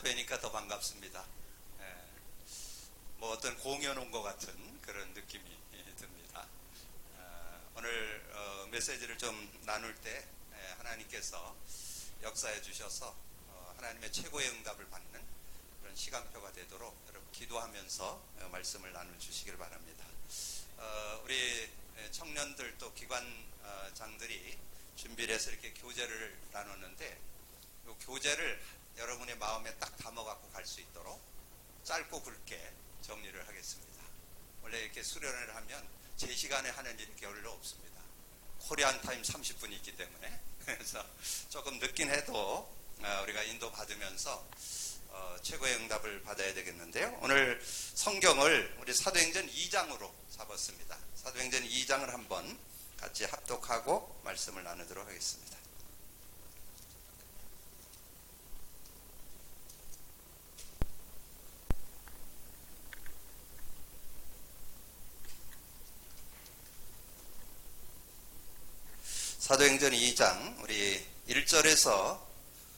뵈니까 더 반갑습니다. 예, 뭐 어떤 공연 온 것 같은 그런 느낌이 듭니다. 오늘 메시지를 좀 나눌 때 하나님께서 역사해 주셔서 하나님의 최고의 응답을 받는 그런 시간표가 되도록 여러분 기도하면서 말씀을 나눠 주시길 바랍니다. 우리 청년들 또 기관장들이 준비를 해서 이렇게 교제를 나눴는데 이 교제를 여러분의 마음에 딱 담아갖고 갈 수 있도록 짧고 굵게 정리를 하겠습니다. 원래 이렇게 수련을 하면 제 시간에 하는 일이 별로 없습니다. 코리안 타임 30분이 있기 때문에 그래서 조금 늦긴 해도 우리가 인도받으면서 최고의 응답을 받아야 되겠는데요. 오늘 성경을 우리 사도행전 2장으로 잡았습니다. 사도행전 2장을 한번 같이 합독하고 말씀을 나누도록 하겠습니다. 사도행전 2장 우리 1절에서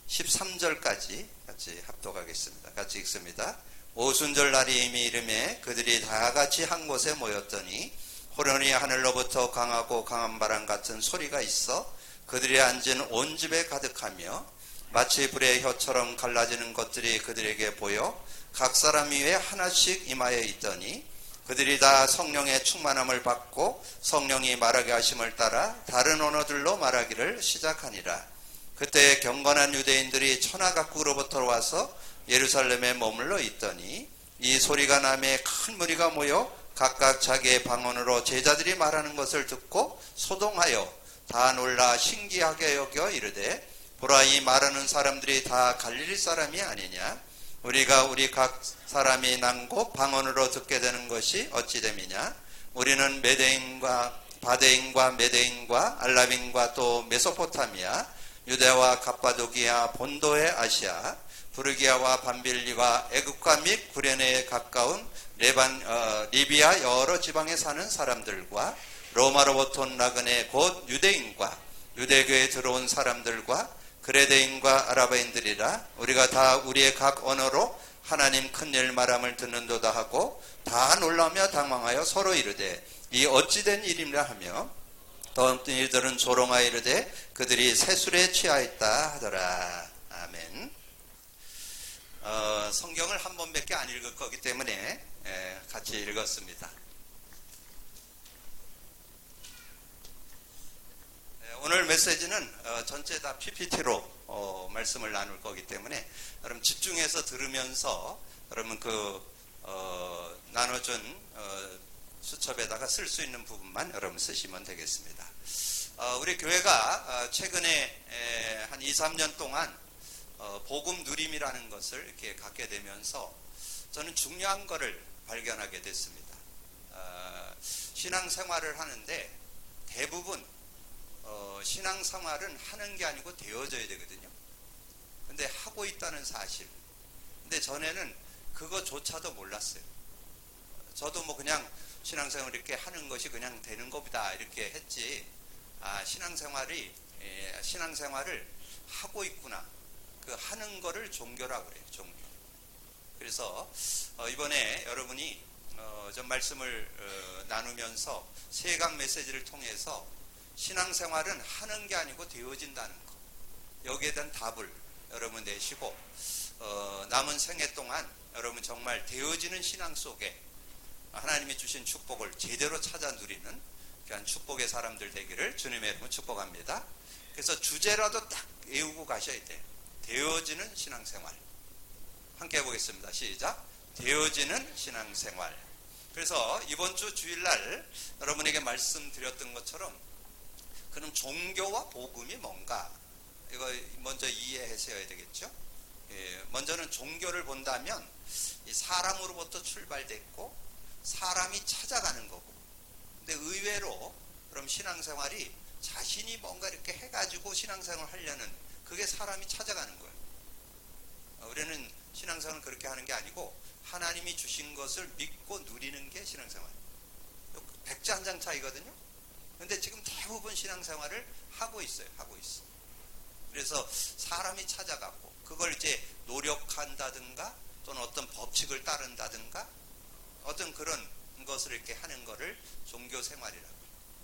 13절까지 같이 합독하겠습니다. 같이 읽습니다. 오순절 날이 이미 이름에 그들이 다 같이 한 곳에 모였더니 호련히 하늘로부터 강하고 강한 바람 같은 소리가 있어 그들이 앉은 온 집에 가득하며 마치 불의 혀처럼 갈라지는 것들이 그들에게 보여 각 사람 위에 하나씩 임하여 있더니 그들이 다 성령의 충만함을 받고 성령이 말하게 하심을 따라 다른 언어들로 말하기를 시작하니라. 그때 경건한 유대인들이 천하각국으로부터 와서 예루살렘에 머물러 있더니 이 소리가 나매 큰 무리가 모여 각각 자기의 방언으로 제자들이 말하는 것을 듣고 소동하여 다 놀라 신기하게 여겨 이르되 보라 이 말하는 사람들이 다 갈릴리 사람이 아니냐? 우리가 우리 각 사람이 난곳 방언으로 듣게 되는 것이 어찌 됨이냐? 우리는 메대인과 바데인과 메대인과 알라빈과 또 메소포타미아 유대와 갑바도기아 본도의 아시아 부르기아와 밤빌리와 애국과 및 구레네에 가까운 리비아 여러 지방에 사는 사람들과 로마로부터 온 나그네 곧 유대인과 유대교에 들어온 사람들과 그레데인과 아라바인들이라 우리가 다 우리의 각 언어로 하나님 큰일 말함을 듣는도다 하고 다 놀라며 당황하여 서로 이르되 이 어찌된 일이라 하며 또 어떤 이들은 조롱하여 이르되 그들이 새술에 취하였다 하더라. 아멘. 성경을 한 번밖에 안 읽을 거기 때문에 같이 읽었습니다. 오늘 메시지는 전체 다 PPT로 말씀을 나눌 거기 때문에 여러분 집중해서 들으면서 여러분 나눠준 수첩에다가 쓸 수 있는 부분만 여러분 쓰시면 되겠습니다. 우리 교회가 최근에 한 2, 3년 동안 복음 누림이라는 것을 이렇게 갖게 되면서 저는 중요한 것을 발견하게 됐습니다. 신앙생활을 하는데 대부분 신앙생활은 하는 게 아니고 되어져야 되거든요. 근데 하고 있다는 사실. 근데 전에는 그거조차도 몰랐어요. 저도 뭐 그냥 신앙생활 이렇게 하는 것이 그냥 되는 것이다 이렇게 했지. 신앙생활을 하고 있구나. 그 하는 거를 종교라고 그래요. 종교. 그래서 이번에 여러분이 좀 말씀을 나누면서 세강 메시지를 통해서 신앙생활은 하는 게 아니고 되어진다는 거. 여기에 대한 답을 여러분 내시고 남은 생애 동안 여러분 정말 되어지는 신앙 속에 하나님이 주신 축복을 제대로 찾아 누리는 그런 축복의 사람들 되기를 주님의 이름으로 축복합니다. 그래서 주제라도 딱 외우고 가셔야 돼요. 되어지는 신앙생활. 함께 해보겠습니다. 시작. 되어지는 신앙생활. 그래서 이번 주 주일날 여러분에게 말씀드렸던 것처럼 그럼 종교와 복음이 뭔가 이거 먼저 이해하셔야 되겠죠. 먼저는 종교를 본다면 이 사람으로부터 출발됐고 사람이 찾아가는 거고 근데 의외로 그럼 신앙생활이 자신이 뭔가 이렇게 해가지고 신앙생활을 하려는 그게 사람이 찾아가는 거예요. 우리는 신앙생활은 그렇게 하는 게 아니고 하나님이 주신 것을 믿고 누리는 게 신앙생활. 백지 한 장 차이거든요. 근데 지금 대부분 신앙생활을 하고 있어요. 하고 있어. 그래서 사람이 찾아가고 그걸 이제 노력한다든가 또는 어떤 법칙을 따른다든가 어떤 그런 것을 이렇게 하는 거를 종교 생활이라고.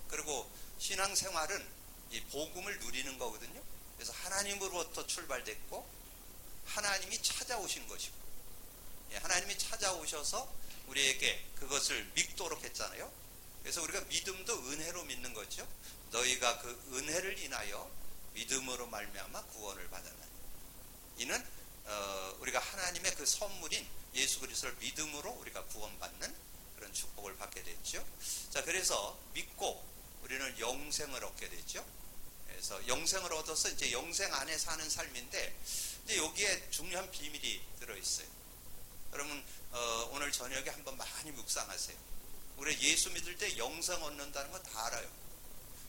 그리고 신앙 생활은 이 복음을 누리는 거거든요. 그래서 하나님으로부터 출발됐고 하나님이 찾아오신 것이고, 하나님이 찾아오셔서 우리에게 그것을 믿도록 했잖아요. 그래서 우리가 믿음도 은혜로 믿는 거죠. 너희가 그 은혜를 인하여 믿음으로 말미암아 구원을 받았나니. 이는 우리가 하나님의 그 선물인 예수 그리스도를 믿음으로 우리가 구원받는 그런 축복을 받게 됐죠. 자, 그래서 믿고 우리는 영생을 얻게 됐죠. 그래서 영생을 얻어서 이제 영생 안에 사는 삶인데, 이제 여기에 중요한 비밀이 들어있어요. 여러분 오늘 저녁에 한번 많이 묵상하세요. 우리 예수 믿을 때 영생 얻는다는 거 다 알아요.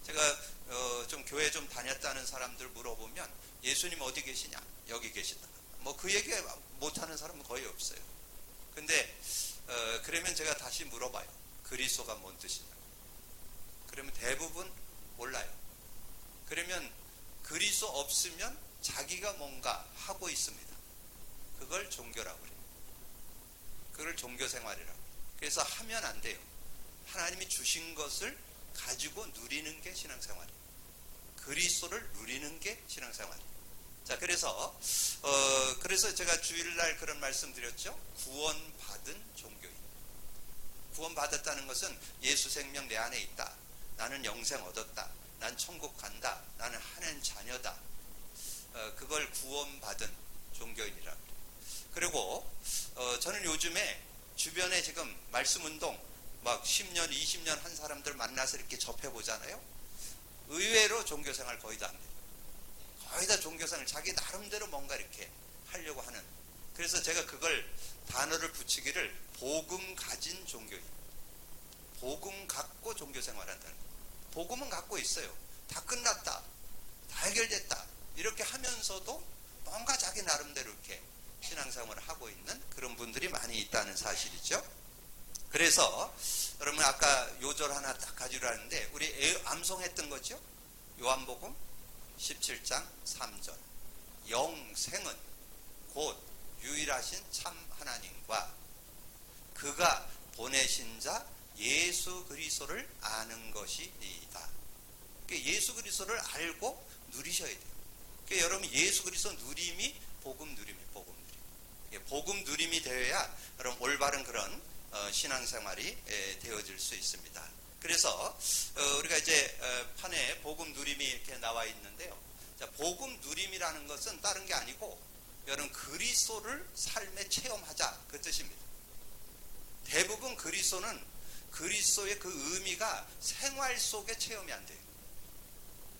제가 좀 교회 좀 다녔다는 사람들 물어보면 예수님 어디 계시냐? 여기 계시다. 뭐 그 얘기 못하는 사람은 거의 없어요. 근데 그러면 제가 다시 물어봐요. 그리스도가 뭔 뜻이냐? 그러면 대부분 몰라요. 그러면 그리스도 없으면 자기가 뭔가 하고 있습니다. 그걸 종교라고 그래요. 그걸 종교생활이라고. 그래서 하면 안 돼요. 하나님이 주신 것을 가지고 누리는 게 신앙생활이에요. 그리스도를 누리는 게 신앙생활이에요. 자, 그래서 제가 주일날 그런 말씀 드렸죠. 구원받은 종교인. 구원받았다는 것은 예수 생명 내 안에 있다. 나는 영생 얻었다. 난 천국 간다. 나는 하나님 자녀다. 그걸 구원받은 종교인이라고 해요. 그리고 저는 요즘에 주변에 지금 말씀운동 막 10년, 20년 한 사람들 만나서 이렇게 접해보잖아요. 의외로 종교생활 거의 다 합니다. 거의 다 종교생활 자기 나름대로 뭔가 이렇게 하려고 하는. 그래서 제가 그걸 단어를 붙이기를 복음 가진 종교인. 복음 갖고 종교생활한다는 거예요. 복음은 갖고 있어요. 다 끝났다. 다 해결됐다. 이렇게 하면서도 뭔가 자기 나름대로 이렇게 신앙생활을 하고 있는 그런 분들이 많이 있다는 사실이죠. 그래서 여러분 아까 요절 하나 딱 가지고 하는데 우리 암송했던 거죠. 요한복음 17장 3절. 영생은 곧 유일하신 참 하나님과 그가 보내신 자 예수 그리스도를 아는 것이니이다. 그러니까 예수 그리스도를 알고 누리셔야 돼요. 그러니까 여러분 예수 그리스도 누림이 복음 누림이에요. 복음 누림. 복음 누림이 되어야 여러분 올바른 그런 신앙생활이 되어질 수 있습니다. 그래서 우리가 이제 판에 복음 누림이 이렇게 나와 있는데요. 자, 복음 누림이라는 것은 다른 게 아니고 여러분 그리스도를 삶에 체험하자 그 뜻입니다. 대부분 그리스도의 그 의미가 생활 속에 체험이 안 돼요.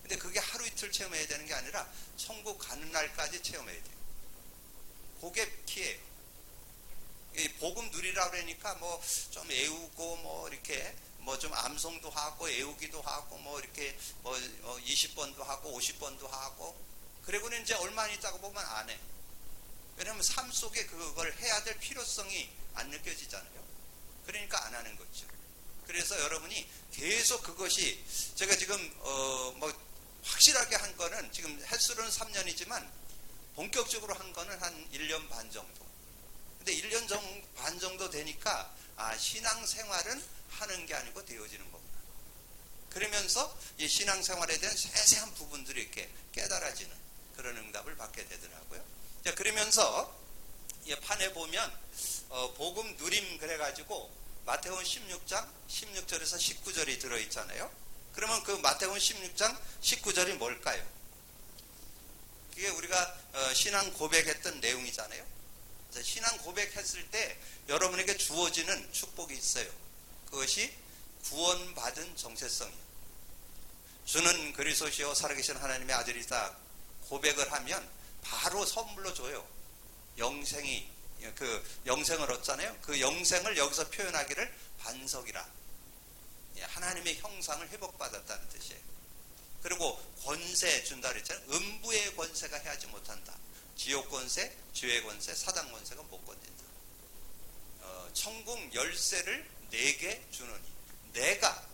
근데 그게 하루 이틀 체험해야 되는 게 아니라 천국 가는 날까지 체험해야 돼요. 그게 키예요. 이 복음 누리라고 그러니까 뭐 좀 애우고 뭐 이렇게 뭐 좀 암송도 하고 애우기도 하고 뭐 이렇게 뭐 20번도 하고 50번도 하고 그리고는 이제 얼마 안 있다고 보면 안 해. 왜냐하면 삶 속에 그걸 해야 될 필요성이 안 느껴지잖아요. 그러니까 안 하는 거죠. 그래서 여러분이 계속 그것이 제가 지금 뭐 확실하게 한 거는 지금 횟수로는 3년이지만 본격적으로 한 거는 한 1년 반 정도. 근데 1년 반 정도 되니까 신앙생활은 하는 게 아니고 되어지는 겁니다. 그러면서 이 신앙생활에 대한 세세한 부분들이 이렇게 깨달아지는 그런 응답을 받게 되더라고요. 자, 그러면서 이 판에 보면 복음 누림 그래가지고 마태복음 16장 16절에서 19절이 들어있잖아요. 그러면 그 마태복음 16장 19절이 뭘까요? 그게 우리가 신앙 고백했던 내용이잖아요. 신앙 고백했을 때 여러분에게 주어지는 축복이 있어요. 그것이 구원받은 정체성이에요. 주는 그리스도시요 살아계신 하나님의 아들이다 고백을 하면 바로 선물로 줘요. 영생을 얻잖아요. 그 영생을 여기서 표현하기를 반석이라. 하나님의 형상을 회복받았다는 뜻이에요. 그리고 권세 준다 그랬잖아요. 음부의 권세가 해하지 못한다. 지옥 권세, 죄의 권세, 사단 권세가 못 건든다. 천국 열쇠를 내게 주느니. 내가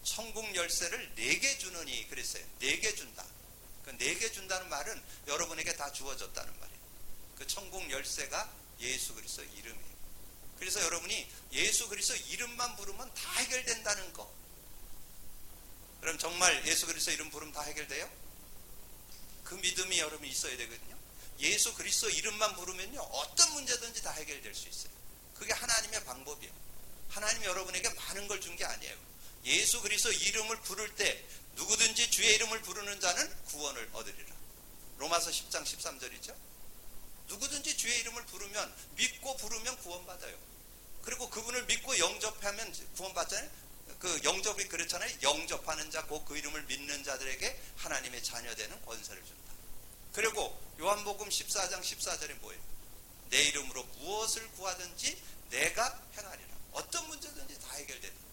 천국 열쇠를 내게 주느니 그랬어요. 내게 준다. 그 내게 준다는 말은 여러분에게 다 주어졌다는 말이에요. 그 천국 열쇠가 예수 그리스도 이름이에요. 그래서 여러분이 예수 그리스도 이름만 부르면 다 해결된다는 거. 그럼 정말 예수 그리스도 이름 부르면 다 해결돼요? 그 믿음이 여러분이 있어야 되거든요. 예수 그리스도 이름만 부르면요, 어떤 문제든지 다 해결될 수 있어요. 그게 하나님의 방법이에요. 하나님이 여러분에게 많은 걸 준 게 아니에요. 예수 그리스도 이름을 부를 때 누구든지 주의 이름을 부르는 자는 구원을 얻으리라. 로마서 10장 13절이죠. 누구든지 주의 이름을 부르면, 믿고 부르면 구원받아요. 그리고 그분을 믿고 영접하면 구원받잖아요. 그 영접이 그렇잖아요. 영접하는 자, 곧 그 이름을 믿는 자들에게 하나님의 자녀되는 권세를 준다. 그리고 요한복음 14장 14절에 뭐예요? 내 이름으로 무엇을 구하든지 내가 행하리라. 어떤 문제든지 다 해결된다.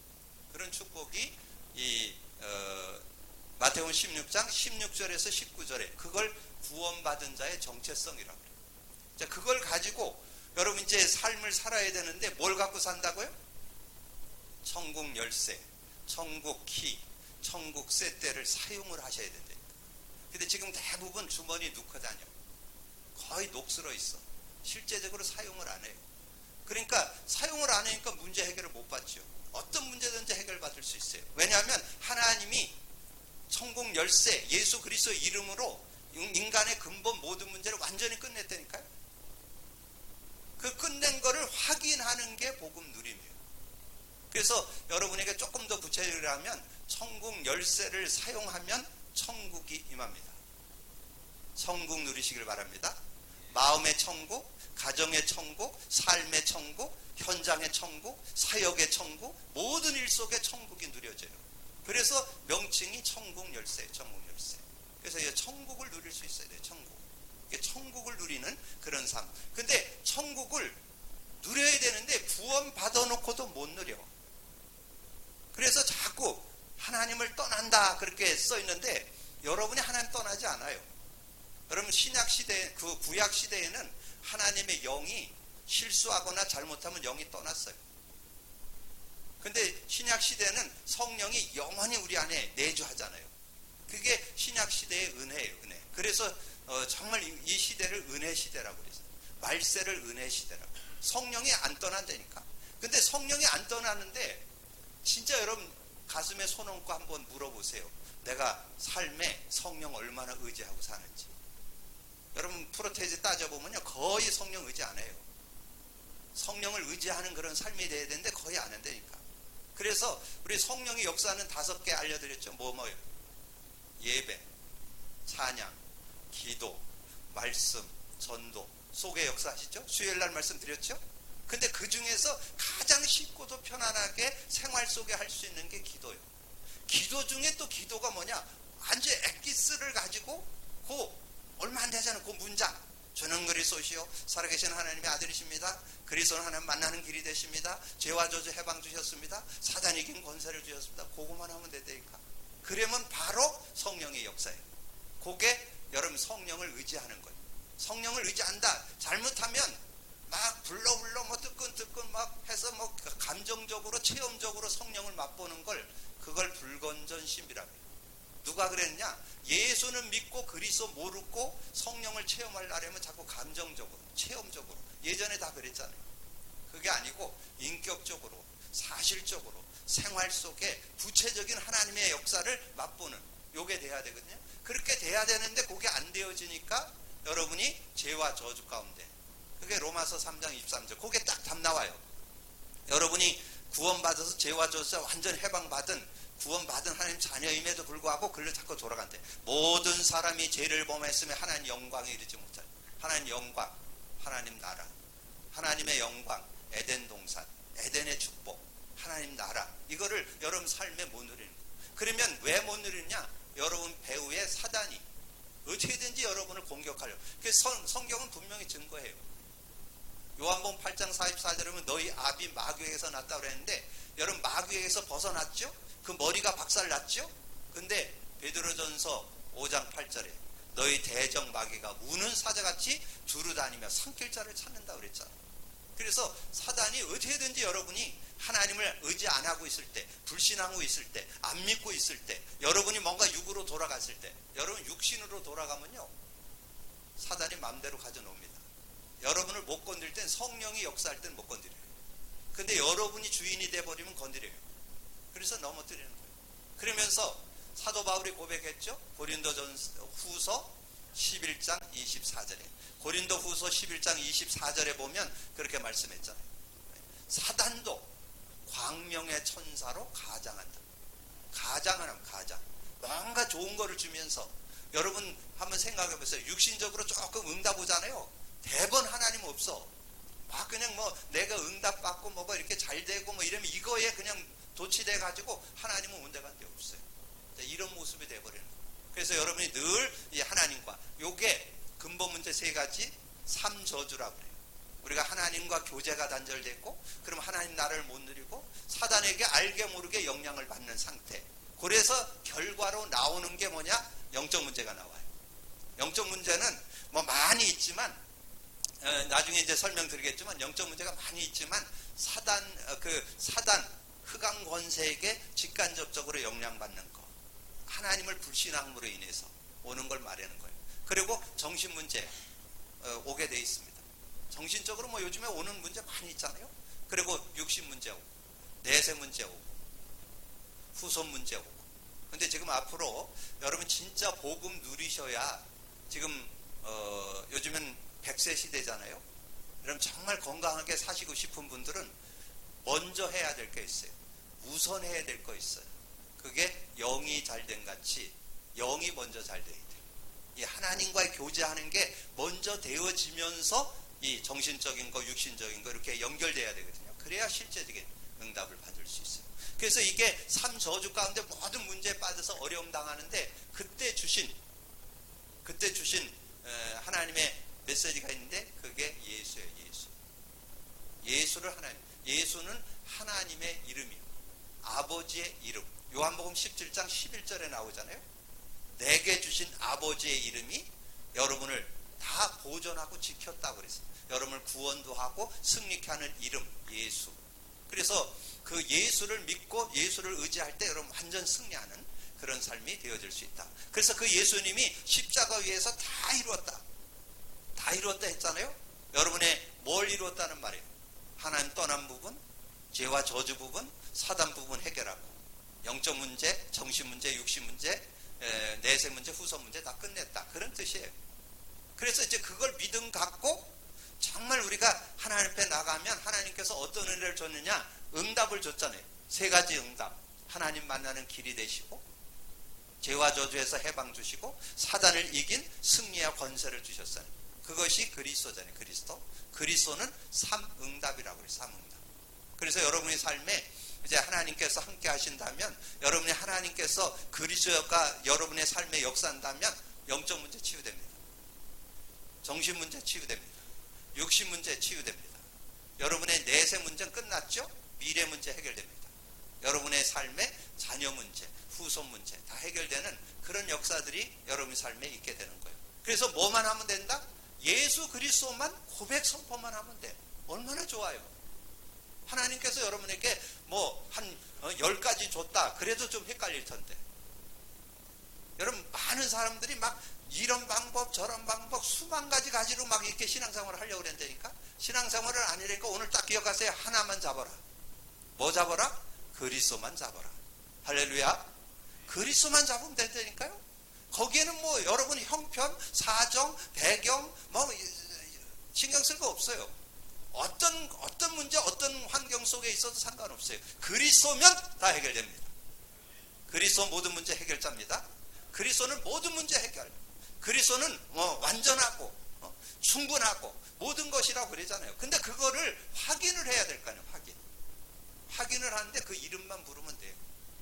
그런 축복이 이 마태복음 16장 16절에서 19절에 그걸 구원받은 자의 정체성이라고 그래요. 자, 그걸 가지고 여러분 이제 삶을 살아야 되는데 뭘 갖고 산다고요? 천국 열쇠, 천국 키, 천국 쇠대를 사용을 하셔야 된다니까. 근데 지금 대부분 주머니 넣고 다녀. 거의 녹슬어 있어. 실제적으로 사용을 안 해요. 그러니까 사용을 안 하니까 문제 해결을 못 받죠. 어떤 문제든지 해결받을 수 있어요. 왜냐하면 하나님이 천국 열쇠, 예수 그리스도 이름으로 인간의 근본 모든 문제를 완전히 끝냈다니까요. 그 끝낸 거를 확인하는 게 복음 누림이에요. 그래서 여러분에게 조금 더 구체적으로 하면 천국 열쇠를 사용하면 천국이 임합니다. 천국 누리시길 바랍니다. 마음의 천국, 가정의 천국, 삶의 천국, 현장의 천국, 사역의 천국, 모든 일 속에 천국이 누려져요. 그래서 명칭이 천국 열쇠, 천국 열쇠. 그래서 이 천국을 누릴 수 있어야 돼요. 천국. 이게 천국을 누리는 그런 삶. 근데 천국을 누려야 되는데 구원 받아놓고도 못 누려. 그래서 자꾸 하나님을 떠난다 그렇게 써 있는데 여러분이 하나님 떠나지 않아요. 여러분 신약 시대, 그 구약 시대에는 하나님의 영이 실수하거나 잘못하면 영이 떠났어요. 근데 신약 시대는 성령이 영원히 우리 안에 내주하잖아요. 그게 신약 시대의 은혜예요, 은혜. 그래서 정말 이 시대를 은혜 시대라고 그랬어요. 말세를 은혜 시대라고. 성령이 안 떠난다니까. 근데 성령이 안 떠나는데 진짜 여러분 가슴에 손 얹고 한번 물어보세요. 내가 삶에 성령 얼마나 의지하고 사는지. 여러분 프로테이즈 따져보면요 거의 성령 의지 안 해요. 성령을 의지하는 그런 삶이 돼야 되는데 거의 안 한다니까. 그래서 우리 성령의 역사는 5개 알려드렸죠. 뭐예요? 예배, 찬양, 기도, 말씀, 전도, 속의 역사 아시죠? 수요일날 말씀드렸죠? 근데 그 중에서 가장 쉽고도 편안하게 생활 속에 할 수 있는 게 기도예요. 기도 중에 또 기도가 뭐냐? 완전 엑기스를 가지고 얼마 안 되잖아요. 그 문장. 주는 그리스도시요 살아계신 하나님의 아들이십니다. 그리스도는 하나님 만나는 길이 되십니다. 죄와 저주 해방 주셨습니다. 사단 이긴 권세를 주셨습니다. 그거만 하면 되니까. 그러면 바로 성령의 역사예요. 그게 여러분 성령을 의지하는 거예요. 성령을 의지한다. 잘못하면 막 불러 뭐 뜨끈 막 해서 뭐 감정적으로 체험적으로 성령을 맛보는 그걸 불건전심이라고 해요. 누가 그랬냐? 예수는 믿고 그리스도 모르고 성령을 체험하려면 자꾸 감정적으로, 체험적으로. 예전에 다 그랬잖아요. 그게 아니고 인격적으로, 사실적으로 생활 속에 구체적인 하나님의 역사를 맛보는 요게 돼야 되거든요. 그렇게 돼야 되는데 그게 안 되어지니까 여러분이 죄와 저주 가운데. 그게 로마서 3장 23절. 그게 딱 답 나와요. 여러분이 구원받아서 죄와 저주에서 완전 해방받은 구원받은 하나님 자녀임에도 불구하고 그를 자꾸 돌아간대. 모든 사람이 죄를 범했으면 하나님 영광에 이르지 못할. 하나님 영광, 하나님 나라, 하나님의 영광, 에덴 동산, 에덴의 축복, 하나님 나라. 이거를 여러분 삶에 못 누리는 거예요. 그러면 왜 못 누리느냐? 여러분 배후에 사단이 어떻게든지 여러분을 공격하려고. 그래서 성경은 분명히 증거해요. 요한복음 8장 44절에 보면 너희 아비 마귀에게서 났다 그랬는데 여러분 마귀에게서 벗어났죠? 그 머리가 박살났죠? 근데 베드로전서 5장 8절에 너희 대적 마귀가 우는 사자같이 두루다니며 삼킬 자를 찾는다 그랬잖아요. 그래서 사단이 어떻게든지 여러분이 하나님을 의지 안 하고 있을 때, 불신하고 있을 때, 안 믿고 있을 때, 여러분이 뭔가 육으로 돌아갔을 때, 여러분 육신으로 돌아가면요, 사단이 마음대로 가져놉니다. 여러분을 못 건드릴 땐, 성령이 역사할 땐 못 건드려요. 근데 여러분이 주인이 돼버리면 건드려요. 그래서 넘어뜨리는 거예요. 그러면서 사도 바울이 고백했죠. 고린도전후서 11장 24절에, 고린도후서 11장 24절에 보면 그렇게 말씀했잖아요. 사단도 광명의 천사로 가장한다. 가장하면 가장. 뭔가 좋은 거를 주면서, 여러분 한번 생각해 보세요. 육신적으로 조금 응답 오잖아요. 대번 하나님 없어. 막 그냥 뭐 내가 응답 받고 뭐가 이렇게 잘 되고 뭐 이러면 이거에 그냥 도취돼 가지고 하나님은 온 데가 한 데 없어요. 이런 모습이 돼버리는 거예요. 그래서 여러분이 늘 이 하나님과, 요게 근본 문제 세 가지, 3저주라고 그래요. 우리가 하나님과 교제가 단절됐고, 그럼 하나님 나라를 못 누리고 사단에게 알게 모르게 영향을 받는 상태. 그래서 결과로 나오는 게 뭐냐? 영적 문제가 나와요. 영적 문제는 뭐 많이 있지만, 나중에 이제 설명드리겠지만, 영적 문제가 많이 있지만 사단 흑암 권세에게 직간접적으로 영향받는 거, 하나님을 불신함으로 인해서 오는 걸 말하는 거예요. 그리고 정신 문제 오게 돼 있습니다. 정신적으로 뭐 요즘에 오는 문제 많이 있잖아요. 그리고 육신 문제 오고, 내세 문제 오고, 후손 문제 오고. 근데 지금 앞으로 여러분 진짜 복음 누리셔야, 지금 요즘엔 100세 시대잖아요. 그럼 정말 건강하게 사시고 싶은 분들은 먼저 해야 될 게 있어요. 우선 해야 될 거 있어요. 그게 영이 잘된 같이 영이 먼저 잘 돼야 돼요. 이 하나님과의 교제하는 게 먼저 되어지면서 이 정신적인 거, 육신적인 거 이렇게 연결돼야 되거든요. 그래야 실제적인 응답을 받을 수 있어요. 그래서 이게 3저주 가운데 모든 문제에 빠져서 어려움 당하는데, 그때 주신 하나님의 메시지가 있는데, 그게 예수예요. 예수를 예수는 하나님의 이름이에요. 아버지의 이름. 요한복음 17장 11절에 나오잖아요. 내게 주신 아버지의 이름이 여러분을 다 보존하고 지켰다고 그랬어요. 여러분을 구원도 하고 승리케 하는 이름, 예수. 그래서 그 예수를 믿고 예수를 의지할 때 여러분 완전 승리하는 그런 삶이 되어질 수 있다. 그래서 그 예수님이 십자가 위에서 다 이루었다. 다 이루었다 했잖아요. 여러분의 뭘 이루었다는 말이에요? 하나님 떠난 부분, 죄와 저주 부분, 사단 부분 해결하고, 영적 문제, 정신 문제, 육신 문제, 내세 문제, 후손 문제 다 끝냈다. 그런 뜻이에요. 그래서 이제 그걸 믿음 갖고 정말 우리가 하나님 앞에 나가면 하나님께서 어떤 은혜를 줬느냐? 응답을 줬잖아요. 세 가지 응답. 하나님 만나는 길이 되시고, 죄와 저주에서 해방 주시고, 사단을 이긴 승리와 권세를 주셨어요. 그것이 그리스도잖아요. 그리스도는 3응답이라고 그래요. 3응답. 그래서 여러분의 삶에 이제 하나님께서 함께 하신다면, 여러분이 하나님께서 그리스도가 여러분의 삶에 역사한다면 영적 문제 치유됩니다. 정신 문제 치유됩니다. 육신 문제 치유됩니다. 여러분의 내세 문제는 끝났죠? 미래 문제 해결됩니다. 여러분의 삶의 자녀 문제, 후손 문제 다 해결되는 그런 역사들이 여러분의 삶에 있게 되는 거예요. 그래서 뭐만 하면 된다? 예수 그리스도만 고백 선포만 하면 돼. 얼마나 좋아요. 하나님께서 여러분에게 뭐 한 10가지 줬다 그래도 좀 헷갈릴 텐데, 여러분 많은 사람들이 막 이런 방법 저런 방법 수만 가지 가지로 막 이렇게 신앙생활을 하려고 그랬다니까. 신앙생활을 안 하니까 오늘 딱 기억하세요. 하나만 잡아라. 뭐 잡아라? 그리스도만 잡아라. 할렐루야. 그리스도만 잡으면 된다니까요. 거기에는 뭐 여러분 형편, 사정, 배경 뭐 신경 쓸 거 없어요. 어떤 문제, 어떤 환경 속에 있어도 상관없어요. 그리스도면 다 해결됩니다. 그리스도 모든 문제 해결자입니다. 그리스도는 모든 문제 해결. 그리스도는 완전하고 충분하고 모든 것이라고 그러잖아요. 근데 그거를 확인을 해야 될 거 아니에요. 확인을 하는데 그 이름만 부르면 돼요.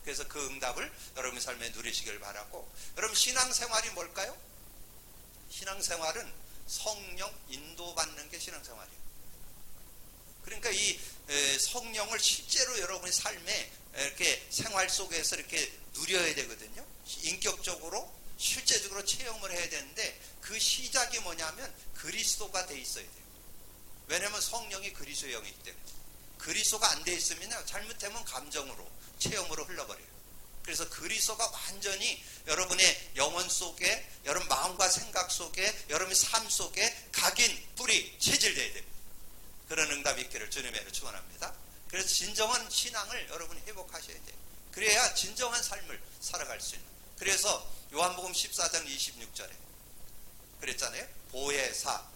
그래서 그 응답을 여러분의 삶에 누리시길 바라고. 여러분 신앙생활이 뭘까요? 신앙생활은 성령 인도받는 게 신앙생활이에요. 그러니까 이 성령을 실제로 여러분의 삶에 이렇게 생활 속에서 이렇게 누려야 되거든요. 인격적으로 실제적으로 체험을 해야 되는데, 그 시작이 뭐냐면 그리스도가 돼 있어야 돼요. 왜냐하면 성령이 그리스도의 영이기 때문에. 그리스도가 안 돼 있으면요, 잘못되면 감정으로, 체험으로 흘러버려요. 그래서 그리스도가 완전히 여러분의 영혼 속에, 여러분 마음과 생각 속에, 여러분의 삶 속에 각인, 뿌리, 체질돼야 됩니다. 그런 응답이 있기를 주님의 이름으로 축원합니다. 그래서 진정한 신앙을 여러분이 회복하셔야 돼요. 그래야 진정한 삶을 살아갈 수 있는. 그래서 요한복음 14장 26절에 그랬잖아요. 보혜사,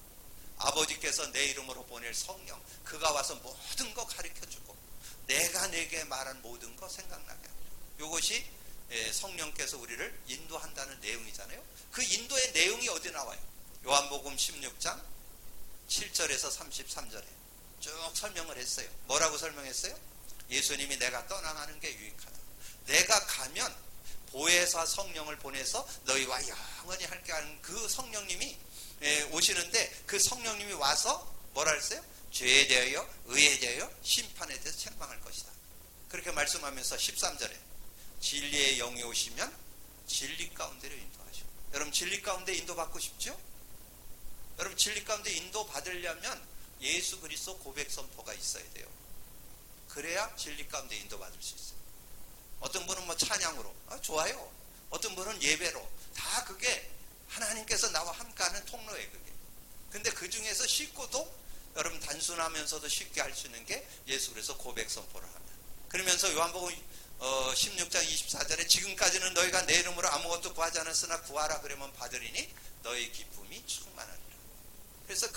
아버지께서 내 이름으로 보낼 성령, 그가 와서 모든 거 가르쳐주고 내가 내게 말한 모든 거 생각나게 하고. 이것이 성령께서 우리를 인도한다는 내용이잖아요. 그 인도의 내용이 어디 나와요? 요한복음 16장 7절에서 33절에 쭉 설명을 했어요. 뭐라고 설명했어요? 예수님이 내가 떠나가는 게 유익하다. 내가 가면 보혜사 성령을 보내서 너희와 영원히 함께 하는 그 성령님이 오시는데, 그 성령님이 와서 뭐라 했어요? 죄에 대하여, 의에 대하여, 심판에 대해서 책망할 것이다. 그렇게 말씀하면서 13절에 진리의 영이 오시면 진리 가운데로 인도하시오. 여러분 진리 가운데 인도받고 싶죠? 여러분 진리 가운데 인도받으려면 예수 그리스도 고백 선포가 있어야 돼요. 그래야 진리 가운데 인도받을 수 있어요. 어떤 분은 뭐 찬양으로, 좋아요. 어떤 분은 예배로, 다 그게 하나님께서 나와 함께하는 통로예요. 그게. 근데 그 중에서 쉽고도 여러분 단순하면서도 쉽게 할 수 있는 게 예수 그리스도 고백 선포를 합니다. 그러면서 요한복음 16장 24절에 지금까지는 너희가 내 이름으로 아무것도 구하지 않았으나 구하라 그러면 받으리니 너희 기쁨이 충만하리라. 그래서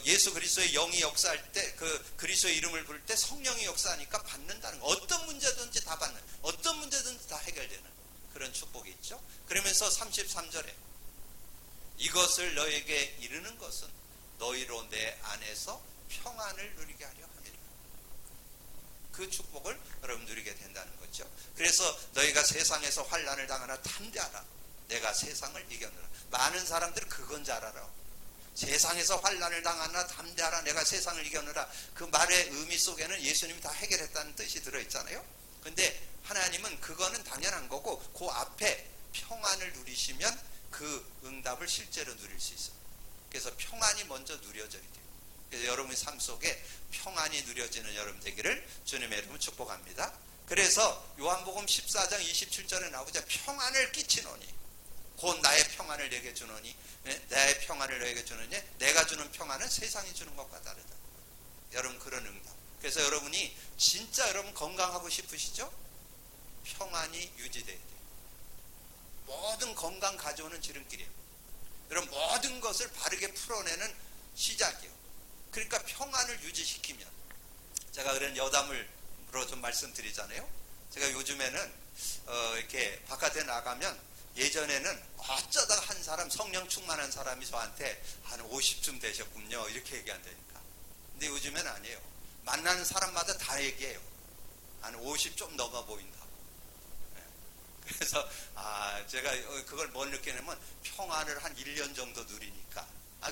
예수 그리스도의 영이 역사할 때, 그 그리스도의 이름을 부를 때 성령이 역사하니까 받는다는 거. 어떤 문제든지 다 받는, 어떤 문제든지 다 해결되는 그런 축복이 있죠. 그러면서 33절에 이것을 너에게 이르는 것은 너희로 내 안에서 평안을 누리게 하려 함이라. 그 축복을 여러분 누리게 된다는 거죠. 그래서 너희가 세상에서 환난을 당하나 담대하라. 내가 세상을 이겼노라. 많은 사람들은 그건 잘 알아. 세상에서 환난을 당하나 담대하라. 내가 세상을 이겼노라. 그 말의 의미 속에는 예수님이 다 해결했다는 뜻이 들어있잖아요. 근데 하나님은 그거는 당연한 거고, 그 앞에 평안을 누리시면 그 응답을 실제로 누릴 수 있어요. 그래서 평안이 먼저 누려져야 돼요. 그래서 여러분의 삶 속에 평안이 누려지는 여러분 되기를 주님의 이름으로 축복합니다. 그래서 요한복음 14장 27절에 나오자 평안을 끼치노니 곧 나의 평안을 내게 주노니, 나의 평안을 너에게 주느니 내가 주는 평안은 세상이 주는 것과 다르다. 여러분 그런 응답. 그래서 여러분이 진짜 여러분 건강하고 싶으시죠? 평안이 유지돼야 돼요. 모든 건강 가져오는 지름길이에요. 여러분 모든 것을 바르게 풀어내는 시작이에요. 그러니까 평안을 유지시키면, 제가 그런 여담으로 좀 말씀드리잖아요. 제가 요즘에는 이렇게 바깥에 나가면, 예전에는 어쩌다가 한 사람, 성령 충만한 사람이 저한테 한 50쯤 되셨군요 이렇게 얘기한다니까. 근데 요즘에는 아니에요. 만나는 사람마다 다 얘기해요. 한 50 좀 넘어 보인다고. 그래서 제가 그걸 뭘 느끼냐면 평안을 한 1년 정도 누리니까,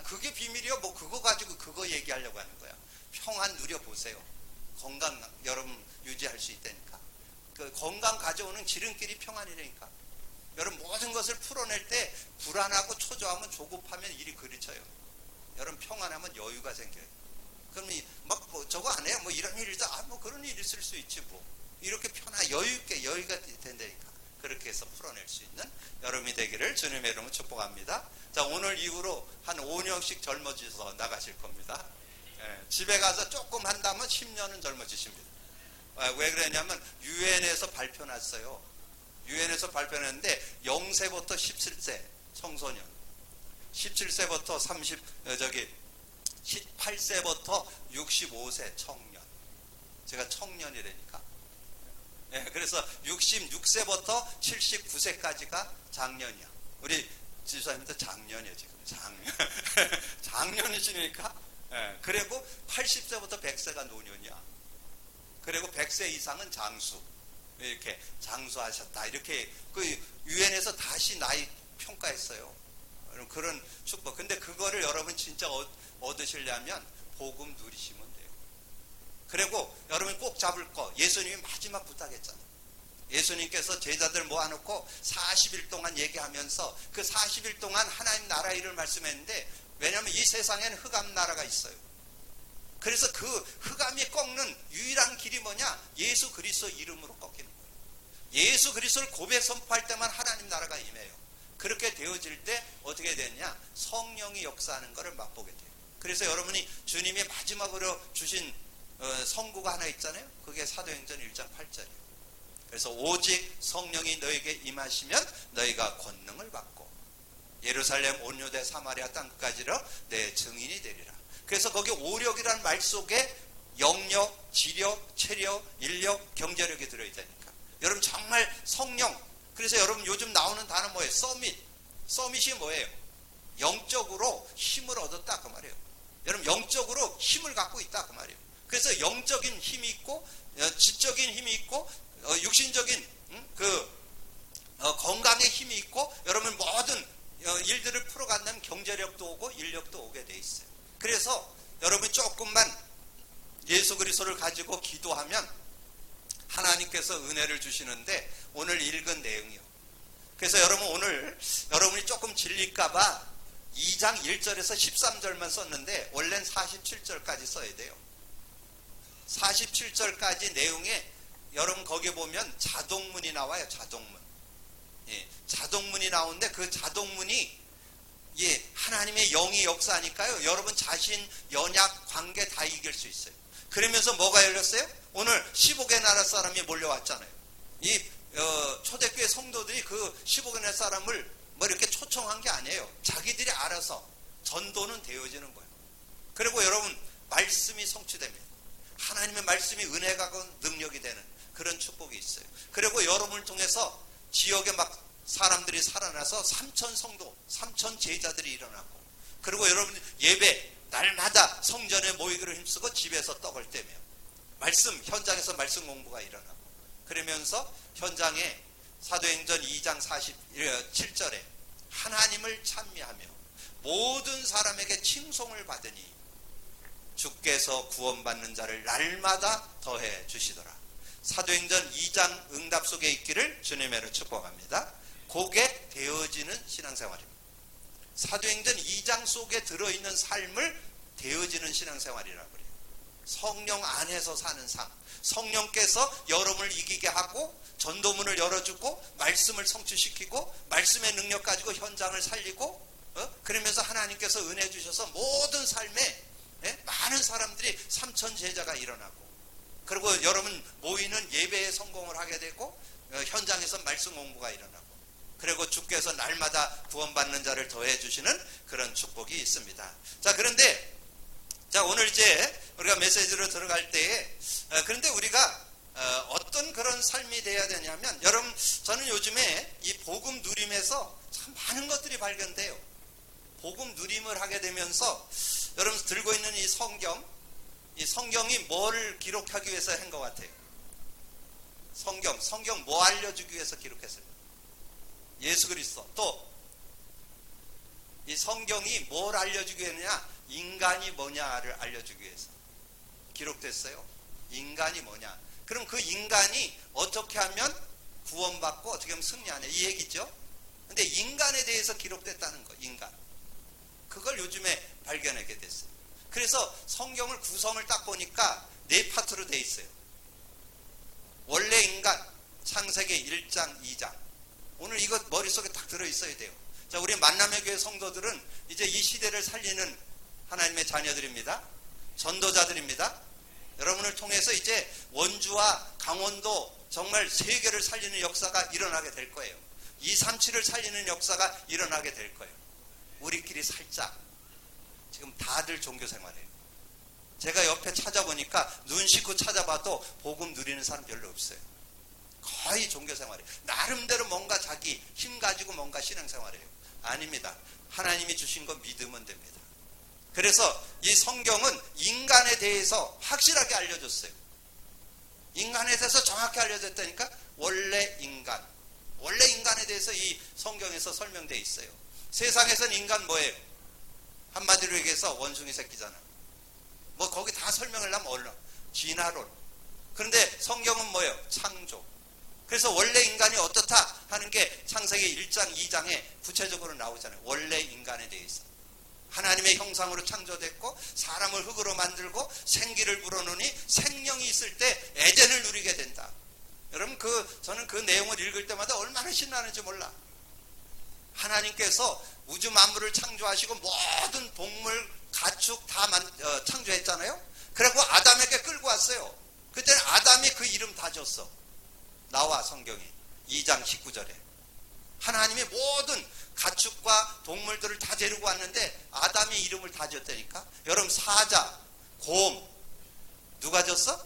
그게 비밀이요. 뭐 그거 가지고 그거 얘기하려고 하는 거야. 평안 누려보세요. 건강 여러분 유지할 수 있다니까. 그 건강 가져오는 지름길이 평안이라니까. 여러분 모든 것을 풀어낼 때 불안하고 초조하면, 조급하면 일이 그르쳐요. 여러분 평안하면 여유가 생겨요. 그럼 막 저거 안 해요. 뭐 이런 일이 있다. 뭐 그런 일이 있을 수 있지 뭐. 이렇게 여유 있게 여유가 된다니까. 그렇게 해서 풀어낼 수 있는 여러분이 되기를 주님의 이름으로 축복합니다. 자, 오늘 이후로 한 5년씩 젊어져서 나가실 겁니다. 집에 가서 조금 한다면 10년은 젊어지십니다. 왜 그러냐면 유엔에서 발표났어요. 유엔에서 발표했는데 0세부터 17세 청소년, 17세부터 18세부터 65세 청년. 제가 청년이라니까. 그래서 66세부터 79세까지가 장년이야. 우리 집사님도 장년이에요 지금. 장년. 장년이시니까. 그리고 80세부터 100세가 노년이야. 그리고 100세 이상은 장수. 이렇게 장수하셨다. 이렇게 그 유엔에서 다시 나이 평가했어요. 그런 축복. 근데 그거를 여러분 진짜 얻으시려면 복음 누리시면 돼요. 그리고 여러분 꼭 잡을 거, 예수님이 마지막 부탁했잖아요. 예수님께서 제자들 모아놓고 40일 동안 얘기하면서 그 40일 동안 하나님 나라 일을 말씀했는데, 왜냐하면 이 세상에는 흑암 나라가 있어요. 그래서 그 흑암이 꺾는 유일한 길이 뭐냐? 예수 그리스도 이름으로 꺾이는 거예요. 예수 그리스도를 고백 선포할 때만 하나님 나라가 임해요. 그렇게 되어질 때 어떻게 되느냐? 성령이 역사하는 것을 맛보게 돼요. 그래서 여러분이 주님이 마지막으로 주신 선구가 하나 있잖아요. 그게 사도행전 1장 8절이에요. 그래서 오직 성령이 너에게 임하시면 너희가 권능을 받고 예루살렘 온 유대 사마리아 땅까지로 내 증인이 되리라. 그래서 거기 오력이라는 말 속에 영력, 지력, 체력, 인력, 경제력이 들어있다니까. 여러분 정말 성령. 그래서 여러분 요즘 나오는 단어 뭐예요? 서밋. 서밋이 뭐예요? 영적으로 힘을 얻었다 그 말이에요. 여러분 영적으로 힘을 갖고 있다 그 말이에요. 그래서 영적인 힘이 있고 지적인 힘이 있고 육신적인 건강의 힘이 있고 여러분 모든 일들을 풀어간다면 경제력도 오고 인력도 오게 돼 있어요. 그래서 여러분이 조금만 예수 그리스도를 가지고 기도하면 하나님께서 은혜를 주시는데 오늘 읽은 내용이요. 그래서 여러분 오늘 여러분이 조금 질릴까봐 2장 1절에서 13절만 썼는데 원래는 47절까지 써야 돼요. 47절까지 내용에 여러분 거기 보면 자동문이 나와요. 자동문. 예, 자동문이 나오는데 그 자동문이 하나님의 영이 역사하니까요. 여러분 자신, 연약, 관계 다 이길 수 있어요. 그러면서 뭐가 열렸어요? 오늘 15개 나라 사람이 몰려왔잖아요. 이 초대교회 성도들이 그 15개 나라 사람을 뭐 이렇게 초청한 게 아니에요. 자기들이 알아서 전도는 되어지는 거예요. 그리고 여러분 말씀이 성취됩니다. 하나님의 말씀이 은혜가 능력이 되는 그런 축복이 있어요. 그리고 여러분을 통해서 지역에 막 사람들이 살아나서 3천 성도, 3천 제자들이 일어나고, 그리고 여러분 예배 날마다 성전에 모이기를 힘쓰고 집에서 떡을 떼며 말씀 현장에서 말씀 공부가 일어나고, 그러면서 현장에 사도행전 2장 47절에 하나님을 찬미하며 모든 사람에게 칭송을 받으니 주께서 구원받는 자를 날마다 더해 주시더라. 사도행전 2장 응답 속에 있기를 주님으로 축복합니다. 그게 되어지는 신앙생활입니다. 사도행전 2장 속에 들어있는 삶을 되어지는 신앙생활이라고 그래요. 성령 안에서 사는 삶. 성령께서 여러분을 이기게 하고 전도문을 열어주고 말씀을 성취시키고 말씀의 능력 가지고 현장을 살리고 그러면서 하나님께서 은혜 주셔서 모든 삶에 많은 사람들이 3천 제자가 일어나고, 그리고 여러분 모이는 예배에 성공을 하게 되고 현장에서 말씀 공부가 일어나고, 그리고 주께서 날마다 구원받는 자를 더해 주시는 그런 축복이 있습니다. 자, 그런데 오늘 이제 우리가 메시지로 들어갈 때에 그런데 우리가 어떤 그런 삶이 돼야 되냐면, 여러분 저는 요즘에 이 복음 누림에서 참 많은 것들이 발견돼요. 복음 누림을 하게 되면서 여러분 들고 있는 이 성경이 뭘 기록하기 위해서 한 것 같아요? 성경 뭐 알려주기 위해서 기록했어요? 예수 그리스도. 또 이 성경이 뭘 알려주기 위해서냐? 인간이 뭐냐를 알려주기 위해서 기록됐어요. 인간이 뭐냐? 그럼 그 인간이 어떻게 하면 구원받고 어떻게 하면 승리하냐 이 얘기죠. 근데 인간에 대해서 기록됐다는 거, 인간. 그걸 요즘에 발견하게 됐어요. 그래서 성경을 구성을 딱 보니까 4파트로 돼 있어요. 원래 인간, 창세기 1장, 2장. 오늘 이거 머릿속에 딱 들어있어야 돼요. 자, 우리 만남의 교회 성도들은 이제 이 시대를 살리는 하나님의 자녀들입니다. 전도자들입니다. 여러분을 통해서 이제 원주와 강원도 정말 세계를 살리는 역사가 일어나게 될 거예요. 237을 살리는 역사가 일어나게 될 거예요. 우리끼리 살짝 지금 다들 종교 생활해요. 제가 옆에 찾아보니까 눈 씻고 찾아봐도 복음 누리는 사람 별로 없어요. 거의 종교 생활이에요. 나름대로 뭔가 자기 힘 가지고 뭔가 신앙생활이에요. 아닙니다. 하나님이 주신 거 믿으면 됩니다. 그래서 이 성경은 인간에 대해서 확실하게 알려줬어요. 인간에 대해서 정확히 알려줬다니까. 원래 인간에 대해서 이 성경에서 설명되어 있어요. 세상에서는 인간 뭐예요? 한마디로 얘기해서 원숭이 새끼잖아. 뭐 거기 다 설명을 하면 얼른 진화론. 그런데 성경은 뭐예요? 창조. 그래서 원래 인간이 어떻다 하는 게 창세기 1장 2장에 구체적으로 나오잖아요. 원래 인간에 대해서 하나님의 형상으로 창조됐고 사람을 흙으로 만들고 생기를 불어넣으니 생명이 있을 때 에덴을 누리게 된다. 여러분 저는 그 내용을 읽을 때마다 얼마나 신나는지 몰라. 하나님께서 우주 만물을 창조하시고 모든 동물, 가축 다 창조했잖아요. 그리고 아담에게 끌고 왔어요. 그때는 아담이 그 이름 다 줬어. 나와 성경이 2장 19절에 하나님이 모든 가축과 동물들을 다 데리고 왔는데 아담이 이름을 다 줬다니까. 여러분 사자, 곰 누가 줬어?